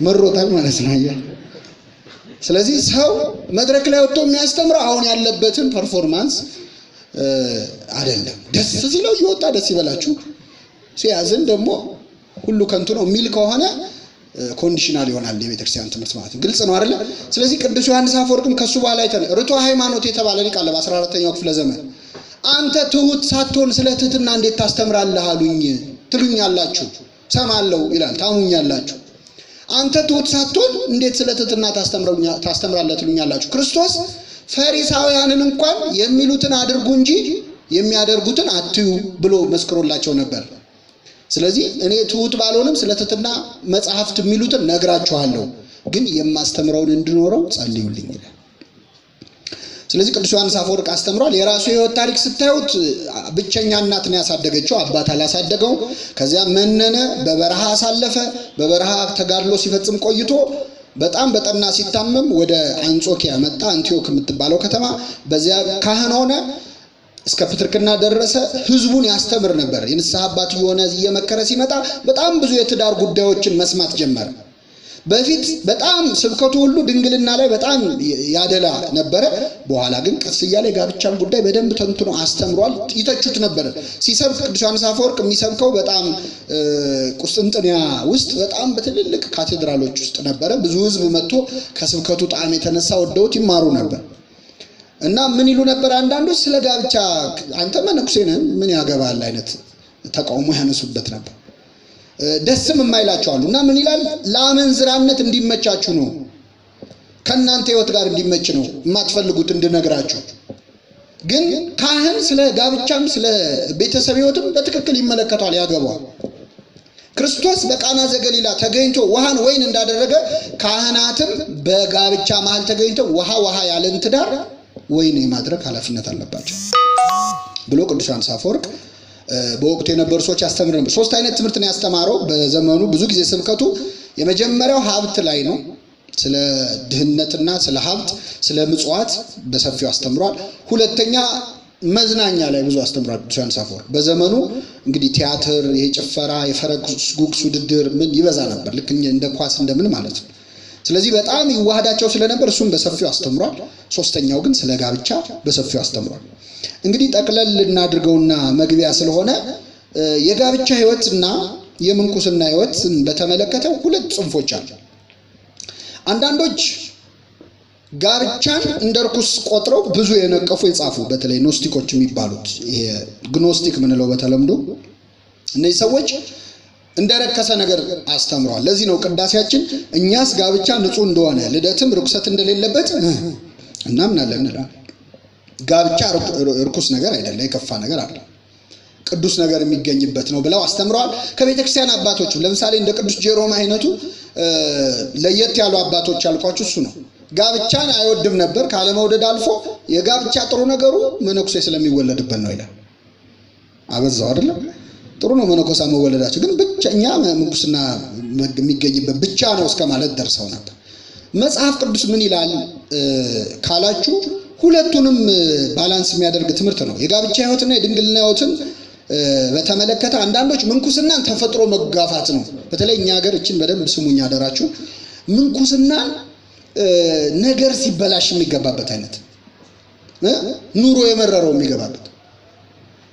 Speaker 1: መሮታል ማለት ነው። ስለዚህ ሰው መድረክ ላይ ወጥቶ የሚያስተምረው አሁን ያለበትን ፐርፎርማንስ አይደለም። ደስ ሲለው ይወጣ ደስ ይበላችሁ፣ ሲያዝን ደግሞ ሁሉ ከንቱ ነው የሚል ከሆነ ኮንዲሽናል ይሆናል የቤተክርስቲያን ትምህርት ማለት ነው። ግልጽ ነው አይደል? ስለዚህ ቅዱስ ዮሐንስ አፈወርቅም ከሱ በኋላ ርቱዐ ሃይማኖት የተባለ ሊቅ አለ በ14ኛው ክፍለ ዘመን። አንተ ትሁት ሳትሆን ስለ ትህትና እንዴት ታስተምራለህ አሉኝ ትሉኛላችሁ፣ ሰማለሁ ይላል፣ ታሙኛላችሁ። አንተ ትሁት ሳትሆን እንዴት ስለ ትህትና ታስተምራለህ ትሉኛላችሁ። ክርስቶስ ፈሪሳውያንን እንኳን የሚሉትን አድርጉ እንጂ የሚያደርጉትን አትዩ ብሎ መስክሮላቸው ነበር። ስለዚህ እኔ ትሁት ባልሆንም ስለ ትህትና መጽሐፍት የሚሉትን ነግራችኋለሁ፣ ግን የማስተምረውን እንድኖረው ጸልዩልኝ ይላል። ስለዚህ ቅዱስ ዮሐንስ አፈወርቅ አስተምሯል። የራሱ የህይወት ታሪክ ስታዩት ብቸኛ እናት ነው ያሳደገችው፣ አባት አላሳደገው። ከዚያ መነነ፣ በበረሃ አሳለፈ። በበረሃ ተጋድሎ ሲፈጽም ቆይቶ በጣም በጠና ሲታመም ወደ አንጾኪያ መጣ፣ አንቲዮክ የምትባለው ከተማ። በዚያ ካህን ሆነ፣ እስከ ፕትርክና ደረሰ። ህዝቡን ያስተምር ነበር። የንስሐ አባት የሆነ እየመከረ ሲመጣ በጣም ብዙ የትዳር ጉዳዮችን መስማት ጀመረ። በፊት በጣም ስብከቱ ሁሉ ድንግልና ላይ በጣም ያደላ ነበረ። በኋላ ግን ቀስ እያለ ጋብቻን ጉዳይ በደንብ ተንትኖ አስተምሯል። ይተቹት ነበር ሲሰብክ። ቅዱስ ዮሐንስ አፈወርቅ የሚሰብከው በጣም ቁስጥንጥንያ ውስጥ በጣም በትልልቅ ካቴድራሎች ውስጥ ነበረ። ብዙ ህዝብ መጥቶ ከስብከቱ ጣዕም የተነሳ ወደውት ይማሩ ነበር። እና ምን ይሉ ነበር አንዳንዶች፣ ስለ ጋብቻ አንተ መነኩሴ ነህ ምን ያገባል አይነት ተቃውሞ ያነሱበት ነበር። ደስም የማይላቸው አሉ። እና ምን ይላል? ለአመንዝራነት እንዲመቻችሁ ነው፣ ከእናንተ ህይወት ጋር እንዲመች ነው የማትፈልጉት እንድነግራችሁ። ግን ካህን ስለ ጋብቻም ስለ ቤተሰብ ህይወትም በትክክል ይመለከቷል፣ ያገባዋል። ክርስቶስ በቃና ዘገሊላ ተገኝቶ ውሃን ወይን እንዳደረገ ካህናትም በጋብቻ መሃል ተገኝተው ውሃ ያለን ትዳር ወይን የማድረግ ኃላፊነት አለባቸው ብሎ ቅዱስ ዮሐንስ አፈወርቅ በወቅቱ የነበሩ ሰዎች ያስተምር ነበር። ሶስት አይነት ትምህርት ነው ያስተማረው በዘመኑ። ብዙ ጊዜ ስብከቱ የመጀመሪያው ሀብት ላይ ነው። ስለ ድህነትና ስለ ሀብት፣ ስለ ምጽዋት በሰፊው አስተምሯል። ሁለተኛ መዝናኛ ላይ ብዙ አስተምሯል ቅዱስ ዮሐንስ አፈወርቅ። በዘመኑ እንግዲህ ቲያትር፣ የጭፈራ፣ የፈረስ ጉግስ ውድድር ምን ይበዛ ነበር፣ ልክ እንደ ኳስ እንደምን ማለት ነው። ስለዚህ በጣም ይዋሃዳቸው ስለነበር እሱም በሰፊው አስተምሯል። ሶስተኛው ግን ስለ ጋብቻ በሰፊው አስተምሯል። እንግዲህ ጠቅለል እናድርገውና መግቢያ ስለሆነ የጋብቻ ህይወትና የምንኩስና ህይወትን በተመለከተ ሁለት ጽንፎች አሉ። አንዳንዶች ጋብቻን እንደ ርኩስ ቆጥረው ብዙ የነቀፉ የጻፉ፣ በተለይ ኖስቲኮች የሚባሉት ይሄ ግኖስቲክ ምንለው በተለምዶ እነዚህ ሰዎች እንደረከሰ ነገር አስተምሯል። ለዚህ ነው ቅዳሴያችን እኛስ ጋብቻ ንጹህ እንደሆነ ልደትም ርኩሰት እንደሌለበት እናምናለን እንላለን። ጋብቻ ርኩስ ነገር አይደለም፣ የከፋ ነገር አለ፣ ቅዱስ ነገር የሚገኝበት ነው ብለው አስተምረዋል። ከቤተክርስቲያን አባቶች ለምሳሌ እንደ ቅዱስ ጄሮም አይነቱ ለየት ያሉ አባቶች ያልኳችሁ እሱ ነው። ጋብቻን አይወድም ነበር። ካለመውደድ አልፎ የጋብቻ ጥሩ ነገሩ መነኩሴ ስለሚወለድበት ነው ይላል። አበዛው አይደለም? ጥሩ ነው መነኮሳ መወለዳቸው፣ ግን ብቻኛ ምንኩስና የሚገኝበት ብቻ ነው እስከ ማለት ደርሰው ነበር። መጽሐፍ ቅዱስ ምን ይላል ካላችሁ ሁለቱንም ባላንስ የሚያደርግ ትምህርት ነው። የጋብቻ ህይወትና የድንግልና ህይወትን በተመለከተ አንዳንዶች ምንኩስናን ተፈጥሮ መጋፋት ነው። በተለይ እኛ ሀገር እችን በደንብ ስሙኝ አደራችሁ። ምንኩስና ነገር ሲበላሽ የሚገባበት አይነት ኑሮ የመረረው የሚገባበት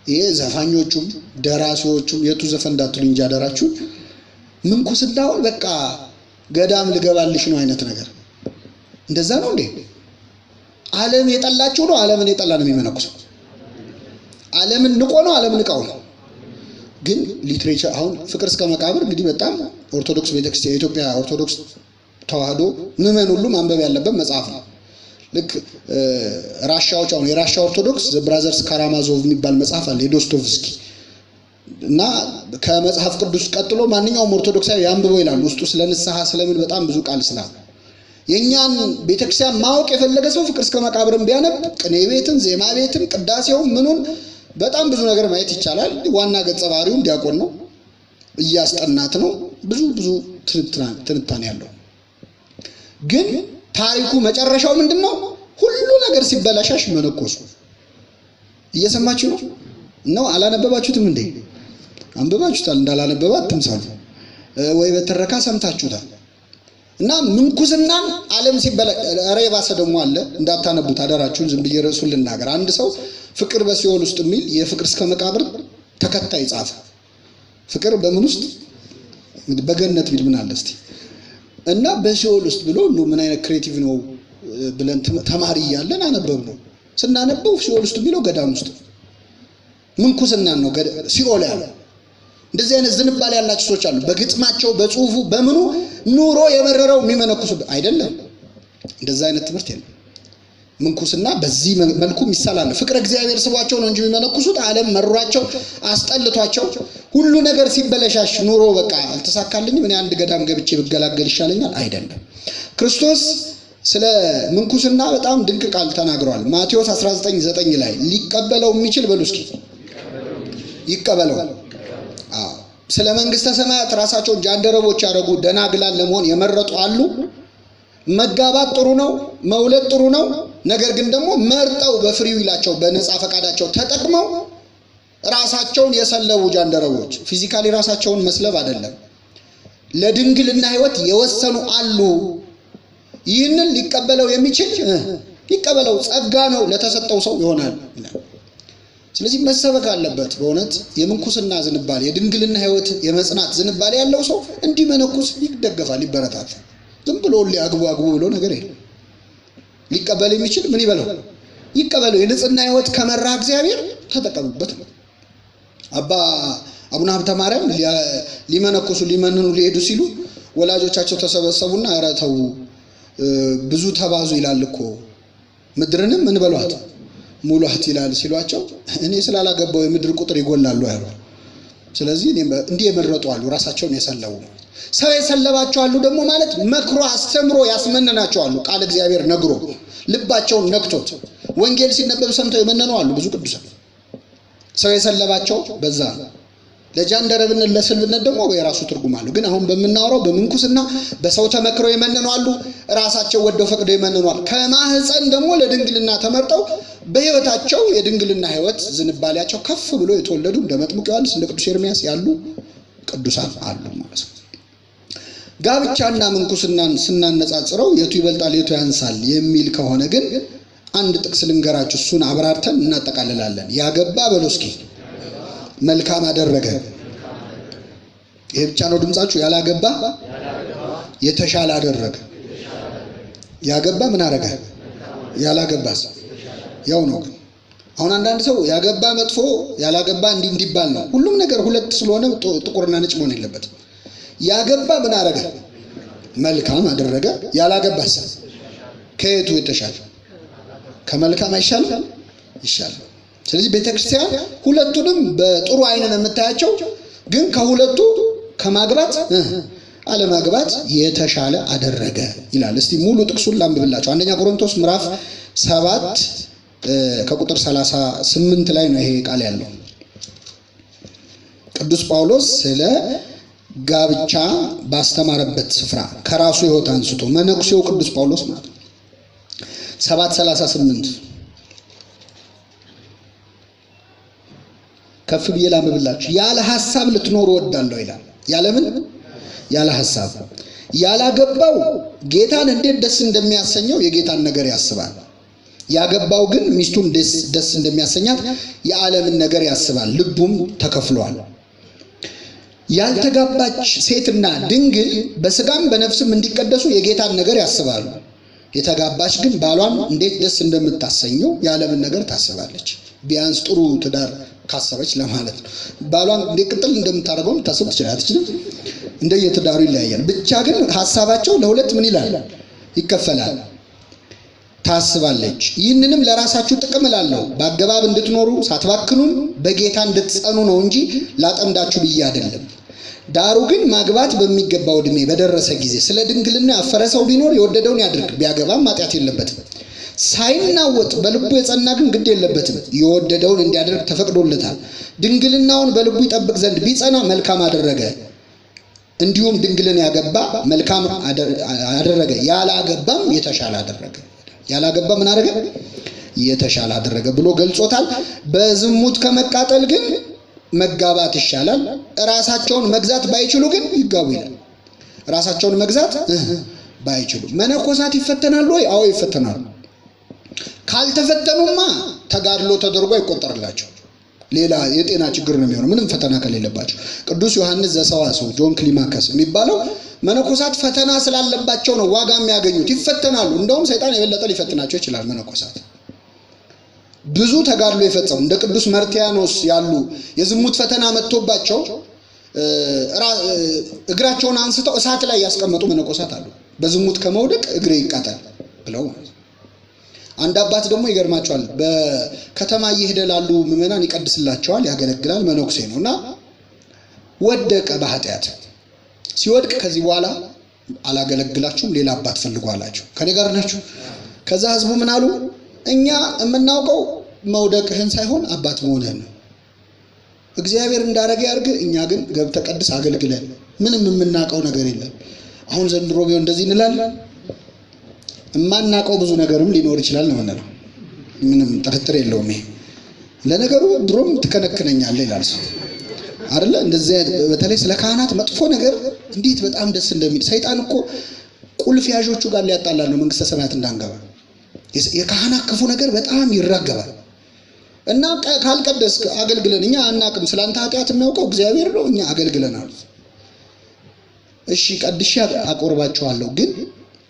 Speaker 1: ይሄ ዘፋኞቹም ደራሲዎቹም የቱ ዘፈን እንዳትሉ እንጂ አደራችሁ ምንኩስናውን በቃ ገዳም ልገባልሽ ነው አይነት ነገር እንደዛ ነው እንዴ? ዓለም የጠላችሁ ነው። ዓለምን የጠላ ነው የሚመነኩሰው። ዓለምን ንቆ ነው፣ ዓለምን ንቃው ነው። ግን ሊትሬቸር አሁን ፍቅር እስከ መቃብር እንግዲህ በጣም ኦርቶዶክስ ቤተክርስቲያን የኢትዮጵያ ኦርቶዶክስ ተዋህዶ ምዕመን ሁሉ ማንበብ ያለበት መጽሐፍ ነው። ልክ ራሻዎች አሁን የራሻ ኦርቶዶክስ ብራዘርስ ካራማዞቭ የሚባል መጽሐፍ አለ የዶስቶቭስኪ እና ከመጽሐፍ ቅዱስ ቀጥሎ ማንኛውም ኦርቶዶክሳዊ ያንብበው ይላል። ውስጡ ስለ ንስሐ ስለምን በጣም ብዙ ቃል ስላለ የኛን ቤተክርስቲያን ማወቅ የፈለገ ሰው ፍቅር እስከ መቃብርን ቢያነብ ቅኔ ቤትን፣ ዜማ ቤትን፣ ቅዳሴውን ምኑን በጣም ብዙ ነገር ማየት ይቻላል። ዋና ገጸ ባህሪውን ዲያቆን ነው፣ እያስጠናት ነው። ብዙ ትንታኔ ያለው ግን ታሪኩ መጨረሻው ምንድነው? ሁሉ ነገር ሲበላሻሽ መነኮሱ። እየሰማችሁ ነው? አላነበባችሁትም እንዴ? አንብባችሁታል። እንዳላነበባ አትምሳሉ። ወይ በተረካ ሰምታችሁታል። እና ምንኩስናን ዓለም ሲበላሽ ሬባሰ ደግሞ አለ። እንዳታነቡት አደራችሁን። ዝም ብዬ ርዕሱን ልናገር። አንድ ሰው ፍቅር በሲኦል ውስጥ የሚል የፍቅር እስከ መቃብር ተከታይ ጻፈ። ፍቅር በምን ውስጥ በገነት ቢል ምን አለ እስቲ? እና በሲኦል ውስጥ ብሎ ምን አይነት ክሬቲቭ ነው ብለን ተማሪ እያለን አነበብነው። ስናነበው ሲኦል ውስጥ የሚለው ገዳም ውስጥ ምንኩስናን ነው ሲኦል ያለው። እንደዚህ አይነት ዝንባሌ ያላቸው ሰዎች አሉ። በግጥማቸው በጽሁፉ በምኑ ኑሮ የመረረው የሚመነኩሱ አይደለም። እንደዛ አይነት ትምህርት የለም። ምንኩስና በዚህ መልኩ ይሳላል። ፍቅር እግዚአብሔር ስቧቸው ነው እንጂ የሚመነኩሱት ዓለም መሯቸው አስጠልቷቸው ሁሉ ነገር ሲበለሻሽ ኑሮ በቃ አልተሳካልኝም እኔ አንድ ገዳም ገብቼ ብገላገል ይሻለኛል አይደለም። ክርስቶስ ስለ ምንኩስና በጣም ድንቅ ቃል ተናግሯል። ማቴዎስ 19:9 ላይ ሊቀበለው የሚችል በሉ እስኪ ይቀበለው። ስለ መንግስተ ሰማያት ራሳቸው ጃንደረቦች ያደረጉ ደናግላን ለመሆን የመረጡ አሉ። መጋባት ጥሩ ነው፣ መውለድ ጥሩ ነው። ነገር ግን ደግሞ መርጠው በፍሪው ይላቸው በነፃ ፈቃዳቸው ተጠቅመው ራሳቸውን የሰለቡ ጃንደረቦች፣ ፊዚካሊ ራሳቸውን መስለብ አይደለም፣ ለድንግልና ህይወት የወሰኑ አሉ። ይህንን ሊቀበለው የሚችል ይቀበለው፣ ጸጋ ነው፣ ለተሰጠው ሰው ይሆናል። ስለዚህ መሰበክ አለበት። በእውነት የምንኩስና ዝንባሌ የድንግልና ህይወት የመጽናት ዝንባሌ ያለው ሰው እንዲመነኩስ ይደገፋል፣ ይበረታታል። ዝም ብሎ ሊያግቡ አግቡ ብሎ ነገር የለም። ሊቀበል የሚችል ምን ይበለው ይቀበለው። የንጽህና ህይወት ከመራ እግዚአብሔር ተጠቀሙበት። አቡነ ሀብተ ማርያም ሊመነኩሱ ሊመንኑ ሊሄዱ ሲሉ ወላጆቻቸው ተሰበሰቡና ኧረ ተው ብዙ ተባዙ ይላል እኮ ምድርንም ምን በሏት ሙሏት ይላል ሲሏቸው እኔ ስላላገባው የምድር ቁጥር ይጎላሉ ያሉ። ስለዚህ እንዲህ የመረጡ አሉ፣ ራሳቸውን የሰለቡ። ሰው የሰለባቸው አሉ ደግሞ ማለት መክሮ አስተምሮ ያስመነናቸው አሉ። ቃል እግዚአብሔር ነግሮ ልባቸውን ነክቶት ወንጌል ሲነበብ ሰምተው የመነኑ አሉ። ብዙ ቅዱሳን ሰው የሰለባቸው በዛ። ለጃንደረብነት ለስልብነት ደግሞ የራሱ ትርጉም አለው። ግን አሁን በመናወራው በምንኩስና በሰው ተመክረው የመነኑ አሉ፣ ራሳቸው ወደው ፈቅደው የመነኑ አሉ። ከማህፀን ደግሞ ለድንግልና ተመርጠው በህይወታቸው የድንግልና ህይወት ዝንባሌያቸው ከፍ ብሎ የተወለዱ እንደ መጥምቁ ዮሐንስ እንደ ቅዱስ ኤርምያስ ያሉ ቅዱሳን አሉ ማለት ነው። ጋብቻና ምንኩስናን ስናነጻጽረው የቱ ይበልጣል የቱ ያንሳል የሚል ከሆነ ግን አንድ ጥቅስ ልንገራችሁ፣ እሱን አብራርተን እናጠቃልላለን። ያገባ በሉ እስኪ መልካም አደረገ። ይሄ ብቻ ነው ድምጻችሁ? ያላገባ የተሻለ አደረገ። ያገባ ምን አደረገ? ያላገባስ ያው ነው። አሁን አንዳንድ ሰው ያገባ መጥፎ ያላገባ እንዲባል ነው። ሁሉም ነገር ሁለት ስለሆነ ጥቁርና ነጭ መሆን የለበትም። ያገባ ምን አደረገ? መልካም አደረገ። ያላገባስ ከየቱ የተሻለ? ከመልካም አይሻልም? ይሻላል። ስለዚህ ቤተክርስቲያን ሁለቱንም በጥሩ አይን ነው የምታያቸው። ግን ከሁለቱ ከማግባት አለማግባት የተሻለ አደረገ ይላል። እስቲ ሙሉ ጥቅሱን ላንብብላችሁ። አንደኛ ቆሮንቶስ ምዕራፍ 7 ከቁጥር 38 ላይ ነው ይሄ ቃል ያለው። ቅዱስ ጳውሎስ ስለ ጋብቻ ባስተማረበት ስፍራ ከራሱ ሕይወት አንስቶ መነኩሴው ቅዱስ ጳውሎስ ማለት ነው። 7:38 ከፍ ብዬ ላንብብላችሁ። ያለ ሐሳብ ልትኖሩ እወዳለሁ ይላል። ያለምን? ያለ ሐሳብ። ያላገባው ጌታን እንዴት ደስ እንደሚያሰኘው የጌታን ነገር ያስባል። ያገባው ግን ሚስቱን ደስ እንደሚያሰኛት የዓለምን ነገር ያስባል፣ ልቡም ተከፍሏል። ያልተጋባች ሴትና ድንግል በስጋም በነፍስም እንዲቀደሱ የጌታን ነገር ያስባሉ። የተጋባች ግን ባሏን እንዴት ደስ እንደምታሰኘው የዓለምን ነገር ታስባለች። ቢያንስ ጥሩ ትዳር ካሰበች ለማለት ነው። ባሏን እንዴት ቅጥል እንደምታደርገው ታስብ ትችላለች። እንደየትዳሩ ይለያያል። ብቻ ግን ሐሳባቸው ለሁለት ምን ይላል? ይከፈላል። ታስባለች። ይህንንም ለራሳችሁ ጥቅም እላለሁ፣ በአገባብ እንድትኖሩ ሳትባክኑም በጌታ እንድትጸኑ ነው እንጂ ላጠምዳችሁ ብዬ አይደለም። ዳሩ ግን ማግባት በሚገባው ዕድሜ በደረሰ ጊዜ ስለ ድንግልና ያፈረ ሰው ቢኖር የወደደውን ያድርግ፣ ቢያገባም ኃጢአት የለበትም። ሳይናወጥ በልቡ የጸና ግን ግድ የለበትም፣ የወደደውን እንዲያደርግ ተፈቅዶለታል። ድንግልናውን በልቡ ይጠብቅ ዘንድ ቢጸና መልካም አደረገ። እንዲሁም ድንግልን ያገባ መልካም አደረገ፣ ያላገባም የተሻለ አደረገ። ያላገባ ምን አደረገ? የተሻለ አደረገ ብሎ ገልጾታል። በዝሙት ከመቃጠል ግን መጋባት ይሻላል። ራሳቸውን መግዛት ባይችሉ ግን ይጋቡ ይላል። ራሳቸውን መግዛት ባይችሉ መነኮሳት ይፈተናሉ ወይ? አዎ ይፈተናሉ። ካልተፈተኑማ ተጋድሎ ተደርጎ አይቆጠርላቸው፣ ሌላ የጤና ችግር ነው የሚሆነው ምንም ፈተና ከሌለባቸው። ቅዱስ ዮሐንስ ዘሰዋስው ጆን ክሊማከስ የሚባለው መነኮሳት ፈተና ስላለባቸው ነው ዋጋ የሚያገኙት። ይፈተናሉ። እንደውም ሰይጣን የበለጠ ሊፈትናቸው ይችላል። መነኮሳት ብዙ ተጋድሎ የፈጸሙ እንደ ቅዱስ መርቲያኖስ ያሉ የዝሙት ፈተና መጥቶባቸው እግራቸውን አንስተው እሳት ላይ ያስቀመጡ መነኮሳት አሉ። በዝሙት ከመውደቅ እግሬ ይቃጠል ብለው ማለት ነው። አንድ አባት ደግሞ ይገርማቸዋል። በከተማ እየሄደ ላሉ ምዕመናን ይቀድስላቸዋል፣ ያገለግላል። መነኩሴ ነውና ወደቀ በኃጢአት። ሲወድቅ ከዚህ በኋላ አላገለግላችሁም ሌላ አባት ፈልጉ አላቸው። ከኔ ጋር ናችሁ? ከዛ ህዝቡ ምን አሉ? እኛ የምናውቀው መውደቅህን ሳይሆን አባት መሆንህን ነው። እግዚአብሔር እንዳረገ ያርግ፣ እኛ ግን ገብተህ ቀድስ አገልግለን፣ ምንም የምናውቀው ነገር የለም። አሁን ዘንድሮ ቢሆን እንደዚህ እንላለን። የማናውቀው ብዙ ነገርም ሊኖር ይችላል ነው የምንለው። ምንም ጥርጥር የለውም። ይሄ ለነገሩ ድሮም ትከነክነኛለህ ይላል ሰው አይደለ? እንደዚህ በተለይ ስለ ካህናት መጥፎ ነገር እንዴት በጣም ደስ እንደሚል። ሰይጣን እኮ ቁልፍ ያዦቹ ጋር ሊያጣላል ነው መንግስተ ሰማያት እንዳንገባ። የካህናት ክፉ ነገር በጣም ይራገባል። እና ካልቀደስክ አገልግለን፣ እኛ አናቅም፣ ስላንተ ኃጢአት የሚያውቀው እግዚአብሔር ነው፣ እኛ አገልግለን አሉት። እሺ ቀድሼ አቆርባቸዋለሁ፣ ግን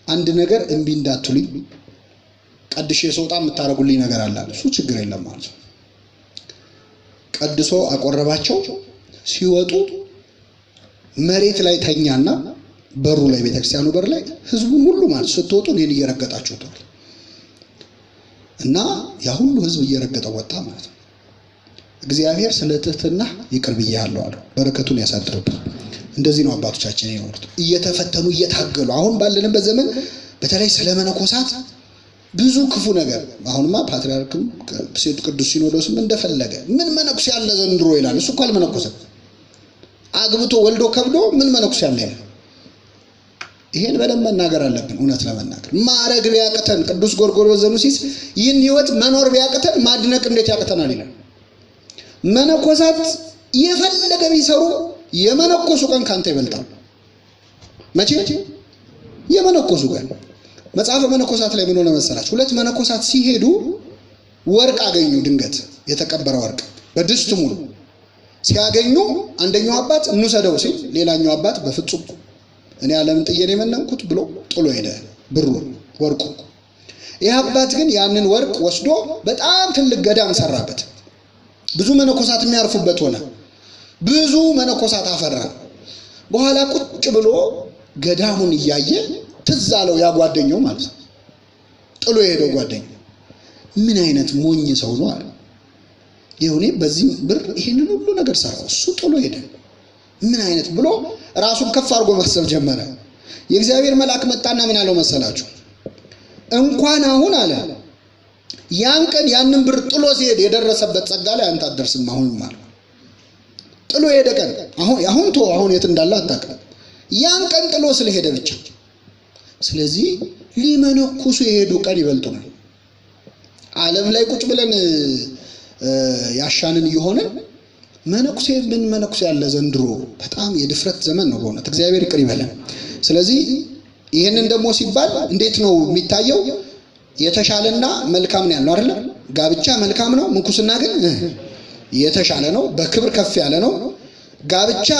Speaker 1: አንድ ነገር እምቢ እንዳትሉኝ፣ ቀድሼ ስወጣ የምታረጉልኝ ነገር አለ። እሱ ችግር የለም ማለት ነው። ቀድሶ አቆረባቸው። ሲወጡ መሬት ላይ ተኛና በሩ ላይ ቤተክርስቲያኑ በር ላይ ህዝቡን ሁሉ ማለት ስትወጡ እኔን እየረገጣችሁ ተዋል እና ያ ሁሉ ህዝብ እየረገጠው ወጣ ማለት ነው። እግዚአብሔር ስለ ትህትና ይቅር ብያለሁ አለ። በረከቱን ያሳድርብን። እንደዚህ ነው አባቶቻችን የኖሩት፣ እየተፈተኑ እየታገሉ። አሁን ባለንበት ዘመን በተለይ ስለ መነኮሳት ብዙ ክፉ ነገር። አሁንማ ፓትርያርክም ቅዱስ ሲኖዶስም እንደፈለገ ምን መነኩስ ያለ ዘንድሮ ይላል። እሱ እኮ አልመነኮሰም፣ አግብቶ ወልዶ ከብዶ ምን መነኩስ ያለ ይላል። ይሄን በደንብ መናገር አለብን። እውነት ለመናገር ማረግ ቢያቅተን ቅዱስ ጎርጎርዮስ ዘኑሲስ ይህን ህይወት መኖር ቢያቅተን ማድነቅ እንዴት ያቅተናል ይላል። መነኮሳት የፈለገ ቢሰሩ የመነኮሱ ቀን ካንተ ይበልጣል። መቼ? የመነኮሱ ቀን። መጽሐፈ መነኮሳት ላይ ምን ሆነ መሰላችሁ? ሁለት መነኮሳት ሲሄዱ ወርቅ አገኙ። ድንገት የተቀበረ ወርቅ በድስት ሙሉ ሲያገኙ አንደኛው አባት እንውሰደው ሲል ሌላኛው አባት በፍጹም እኔ ዓለምን ጥዬ ነው የመነንኩት ብሎ ጥሎ ሄደ። ብሩ ወርቁ። ይህ አባት ግን ያንን ወርቅ ወስዶ በጣም ትልቅ ገዳም ሰራበት። ብዙ መነኮሳት የሚያርፉበት ሆነ። ብዙ መነኮሳት አፈራ። በኋላ ቁጭ ብሎ ገዳሙን እያየ ትዝ አለው ያ ጓደኛው ማለት ነው። ጥሎ የሄደው ጓደኛው ምን አይነት ሞኝ ሰው ነው አለ። ይሁኔ በዚህ ብር ይሄንን ሁሉ ነገር ሰራው፣ እሱ ጥሎ ሄደ። ምን አይነት ብሎ ራሱን ከፍ አድርጎ ማሰብ ጀመረ። የእግዚአብሔር መልአክ መጣና ምን አለው መሰላችሁ? እንኳን አሁን አለ ያን ቀን ያንን ብር ጥሎ ሲሄድ የደረሰበት ጸጋ ላይ አንተ አትደርስም። አሁን ማለት ጥሎ ሄደ ቀን አሁን የት እንዳለ አታውቅም። ያን ቀን ጥሎ ስለሄደ ብቻ። ስለዚህ ሊመነኩሱ የሄዱ ቀን ይበልጡናል። ዓለም ላይ ቁጭ ብለን ያሻንን እየሆነ መነኩሴ ምን መነኩሴ ያለ ዘንድሮ በጣም የድፍረት ዘመን ነው በእውነት። እግዚአብሔር ይቅር ይበለን። ስለዚህ ይሄንን ደግሞ ሲባል እንዴት ነው የሚታየው? የተሻለና መልካም ነው ያለው አይደል? ጋብቻ መልካም ነው፣ ምንኩስና ግን የተሻለ ነው፣ በክብር ከፍ ያለ ነው። ጋብቻ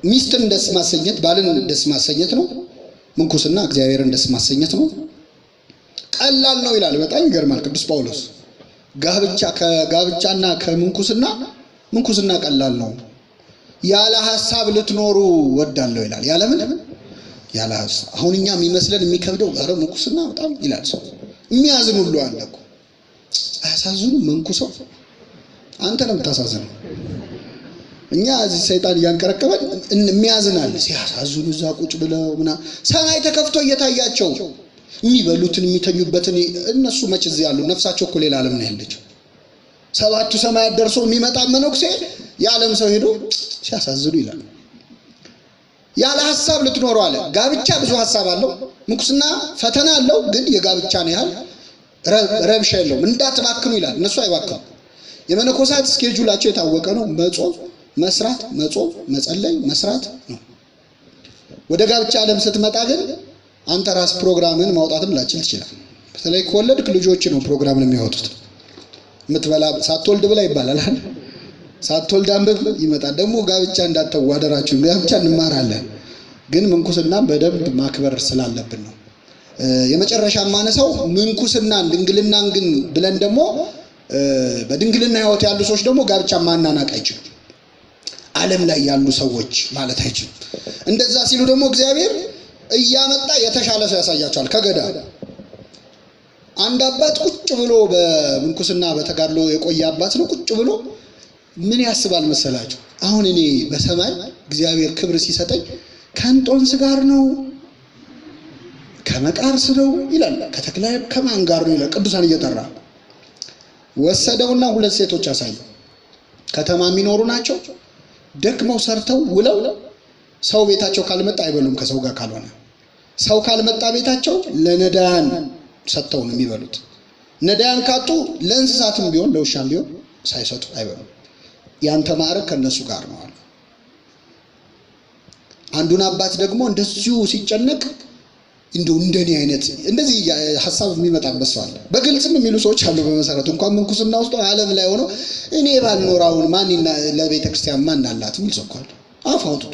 Speaker 1: ሚስትን ደስ ማሰኘት፣ ባልን ደስ ማሰኘት ነው። ምንኩስና እግዚአብሔርን ደስ ማሰኘት ነው። ቀላል ነው ይላል። በጣም ይገርማል ቅዱስ ጳውሎስ። ከጋብቻና ምንኩስና ቀላል ነው። ያለ ሐሳብ ልትኖሩ ወዳለው ይላል። ያለ ምን? ያለ ሐሳብ። አሁን እኛ የሚመስለን የሚከብደው አረ ምንኩስና በጣም ይላል ሰው። የሚያዝን ሁሉ አለ እኮ። አያሳዝኑ? መንኩሰው አንተ ነው የምታሳዝነው። እኛ እዚህ ሰይጣን እያንቀረቀበን የሚያዝናል። ሲያሳዝኑ እዛ ቁጭ ብለው ሰማይ ተከፍቶ እየታያቸው የሚበሉትን የሚተኙበትን እነሱ መች እዚህ ያሉ? ነፍሳቸው እኮ ሌላ ዓለም ነው ያለችው። ሰባቱ ሰማያት ደርሶ የሚመጣ መነኩሴ የዓለም ሰው ሄዶ ሲያሳዝኑ ይላል። ያለ ሐሳብ ልትኖረው አለ። ጋብቻ ብዙ ሐሳብ አለው። ምንኩስና ፈተና አለው፣ ግን የጋብቻ ነው ያህል ረብሻ የለውም። እንዳትባክኑ ይላል። እነሱ አይባክኑ። የመነኮሳት ስኬጁላቸው የታወቀ ነው። መጾም፣ መስራት፣ መጾም፣ መጸለይ፣ መስራት ነው። ወደ ጋብቻ ዓለም ስትመጣ ግን አንተ ራስ ፕሮግራምን ማውጣትም ላችል ትችላለህ። በተለይ ከወለድክ ልጆች ነው ፕሮግራምን የሚያወጡት። የምትበላ ሳትወልድ ብላ ይባላል አይደል? ሳትወልድ አንብብ ይመጣል። ደግሞ ጋብቻ እንዳትዋደራችሁ፣ ጋብቻ እንማራለን፣ ግን ምንኩስና በደንብ ማክበር ስላለብን ነው። የመጨረሻ ማነሳው ምንኩስናን ድንግልናን ግን ብለን ደግሞ በድንግልና ህይወት ያሉ ሰዎች ደግሞ ጋብቻ ማናናቅ አይችሉም። ዓለም ላይ ያሉ ሰዎች ማለት አይችሉም። እንደዛ ሲሉ ደግሞ እግዚአብሔር እያመጣ የተሻለ ሰው ያሳያቸዋል። ከገዳ አንድ አባት ቁጭ ብሎ በምንኩስና በተጋድሎ የቆየ አባት ነው። ቁጭ ብሎ ምን ያስባል መሰላችሁ? አሁን እኔ በሰማይ እግዚአብሔር ክብር ሲሰጠኝ ከእንጦንስ ጋር ነው ከመቃርስ ነው ይላል። ከተክለ ከማን ጋር ነው ይላል። ቅዱሳን እየጠራ ወሰደውና ሁለት ሴቶች አሳየው። ከተማ የሚኖሩ ናቸው። ደክመው ሰርተው ውለው ሰው ቤታቸው ካልመጣ አይበሉም። ከሰው ጋር ካልሆነ ሰው ካልመጣ ቤታቸው ለነዳያን ሰጥተው ነው የሚበሉት። ነዳያን ካጡ ለእንስሳትም ቢሆን ለውሻም ቢሆን ሳይሰጡ አይበሉም። ያንተ ማዕረግ ከነሱ ጋር ነው አለ። አንዱን አባት ደግሞ እንደዚሁ ሲጨነቅ እንደኔ አይነት እንደዚህ ሐሳብ የሚመጣበት ሰው አለ። በግልጽም የሚሉ ሰዎች አሉ። በመሰረቱ እንኳን ምንኩስና ውስጥ ዓለም ላይ ሆኖ እኔ ባልኖራውን ማንና ለቤተ ክርስቲያን ማን አላት የሚል ሰው አለ። አፍ አውጥቶ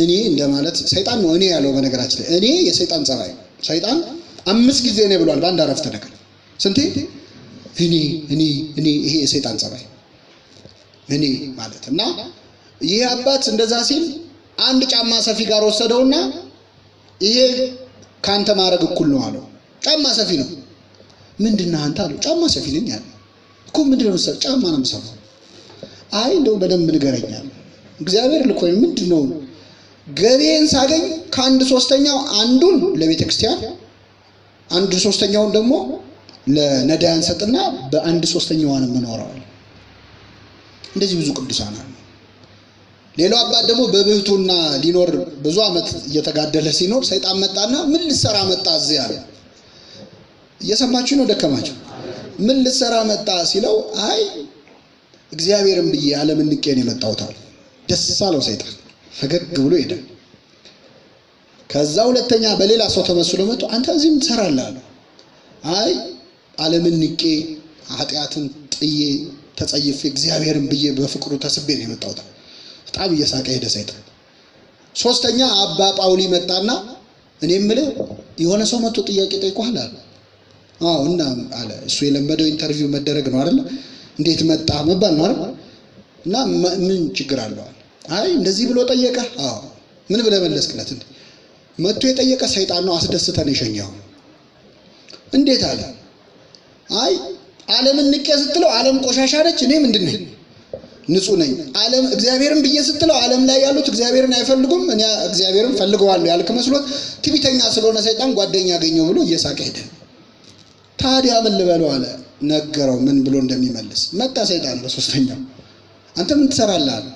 Speaker 1: እኔ እንደማለት ሰይጣን ነው እኔ ያለው። በነገራችን ላይ እኔ የሰይጣን ጸባይ ሰይጣን 5 ጊዜ ነው ብሏል በአንድ አረፍተ ነገር። ስንቴ እኔ ይሄ የሰይጣን ጸባይ እኔ ማለት እና ይሄ አባት እንደዛ ሲል አንድ ጫማ ሰፊ ጋር ወሰደውና ይሄ ካንተ ማረግ እኩል ነው አለው። ጫማ ሰፊ ነው። ምንድነው አንተ አለው። ጫማ ሰፊ ነኝ አለ። እኮ ምንድነው መሰለህ? ጫማ ነው የምሰፋው። አይ እንደው በደንብ ንገረኛል። እግዚአብሔር ልኮኝ ምንድነው? ገቤን ሳገኝ ከአንድ ሶስተኛው አንዱን ለቤተ ክርስቲያን፣ አንድ ሶስተኛውን ደግሞ ለነዳያን ሰጥና በአንድ ሶስተኛዋን የምኖረው። እንደዚህ ብዙ ቅዱሳን አሉ። ሌላው አባት ደግሞ በብህቱና ሊኖር ብዙ ዓመት እየተጋደለ ሲኖር ሰይጣን መጣና ምን ልሰራ መጣ እዚህ አለ። እየሰማችሁ ነው? ደከማችሁ? ምን ልሰራ መጣ ሲለው አይ እግዚአብሔርን ብዬ ዓለምን ንቄ ነው የመጣሁት አለ። ደስ አለው ሰይጣን፣ ፈገግ ብሎ ሄደ። ከዛ ሁለተኛ በሌላ ሰው ተመስሎ መጥቶ አንተ እዚህ ምን ትሰራለህ አለ። አይ ዓለምን ንቄ ኃጢአትን ጥዬ ተጸይፌ እግዚአብሔርን ብዬ በፍቅሩ ተስቤ ነው የመጣሁት። በጣም እየሳቀ ሄደ ሰይጣን። ሶስተኛ አባ ጳውሊ መጣና እኔ የምልህ የሆነ ሰው መጥቶ ጥያቄ ጠይቋል አለ። አዎ እና አለ። እሱ የለመደው ኢንተርቪው መደረግ ነው አይደል? እንዴት መጣ መባል ነው አይደል? እና ምን ችግር አለው? አይ እንደዚህ ብሎ ጠየቀ። አዎ ምን ብለህ መለስክለት? እንዴ መጥቶ የጠየቀ ሰይጣን ነው፣ አስደስተን የሸኘው። እንዴት አለ? አይ ዓለምን ንቄ ስትለው ዓለም ቆሻሻ ነች፣ እኔ ምንድነኝ? ንጹህ ነኝ። ዓለም እግዚአብሔርን ብዬ ስትለው ዓለም ላይ ያሉት እግዚአብሔርን አይፈልጉም፣ እኔ እግዚአብሔርን ፈልገዋለሁ ያልክ መስሎት ትዕቢተኛ ስለሆነ ሰይጣን ጓደኛ ያገኘው ብሎ እየሳቀ ሄደ። ታዲያ ምን ልበለው አለ። ነገረው ምን ብሎ እንደሚመልስ። መጣ ሰይጣን በሶስተኛው አንተ ምን ትሰራለህ አለ።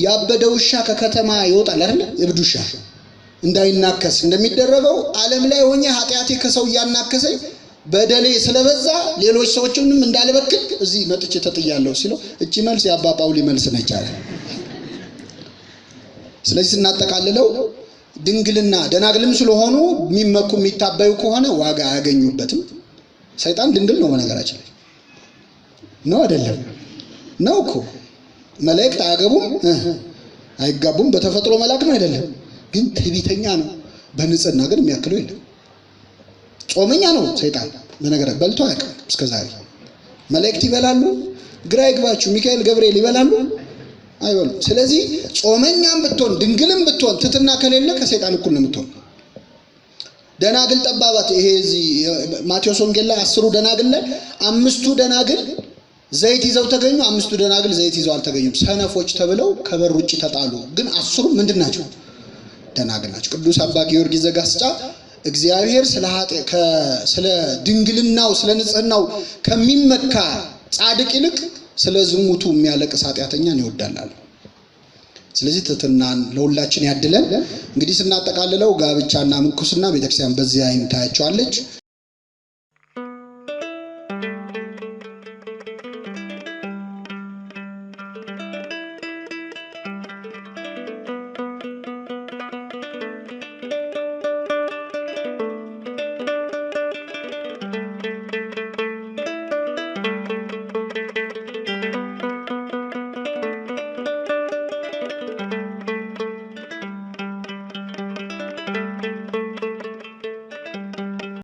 Speaker 1: ያበደ ውሻ ከከተማ ይወጣል አይደል? እብድ ውሻ እንዳይናከስ እንደሚደረገው ዓለም ላይ ሆኜ ኃጢአቴ ከሰው ያናከሰኝ በደሌ ስለበዛ ሌሎች ሰዎችንም እንዳልበክል እዚህ መጥቼ ተጥያለሁ ሲለው እቺ መልስ የአባ ጳውሊ መልስ ነች አለ። ስለዚህ ስናጠቃልለው ድንግልና ደናግልም ስለሆኑ የሚመኩ የሚታበዩ ከሆነ ዋጋ አያገኙበትም። ሰይጣን ድንግል ነው በነገራችን ላይ ነው አይደለም? ነው እኮ መላእክት አያገቡም አይጋቡም። በተፈጥሮ መልአክ ነው አይደለም? ግን ትዕቢተኛ ነው። በንጽህና ግን የሚያክለው የለም። ጾመኛ ነው ሰይጣን በነገር በልቶ አያውቅም እስከዛሬ። መላእክት ይበላሉ፣ ግራ ይግባችሁ። ሚካኤል ገብርኤል ይበላሉ አይበሉ። ስለዚህ ጾመኛም ብትሆን ድንግልም ብትሆን ትትና ከሌለ ከሰይጣን እኩል ነው የምትሆን። ደናግል ጠባባት ይሄ እዚህ ማቴዎስ ወንጌል ላይ 10 ደናግል ላይ 5ቱ ደናግል ዘይት ይዘው ተገኙ፣ 5ቱ ደናግል ዘይት ይዘው አልተገኙም። ሰነፎች ተብለው ከበር ውጪ ተጣሉ። ግን 10ሩ ምንድን ናቸው? ደናግል ናቸው። ቅዱስ አባ ጊዮርጊስ ዘጋስጫ እግዚአብሔር ስለ ድንግልናው ስለ ንጽህናው ከሚመካ ጻድቅ ይልቅ ስለ ዝሙቱ የሚያለቅስ ኃጢአተኛን ይወዳል አለ። ስለዚህ ትሕትናን ለሁላችን ያድለን። እንግዲህ ስናጠቃልለው ጋብቻና ምንኩስና ቤተክርስቲያን በዚህ አይነት ታያቸዋለች።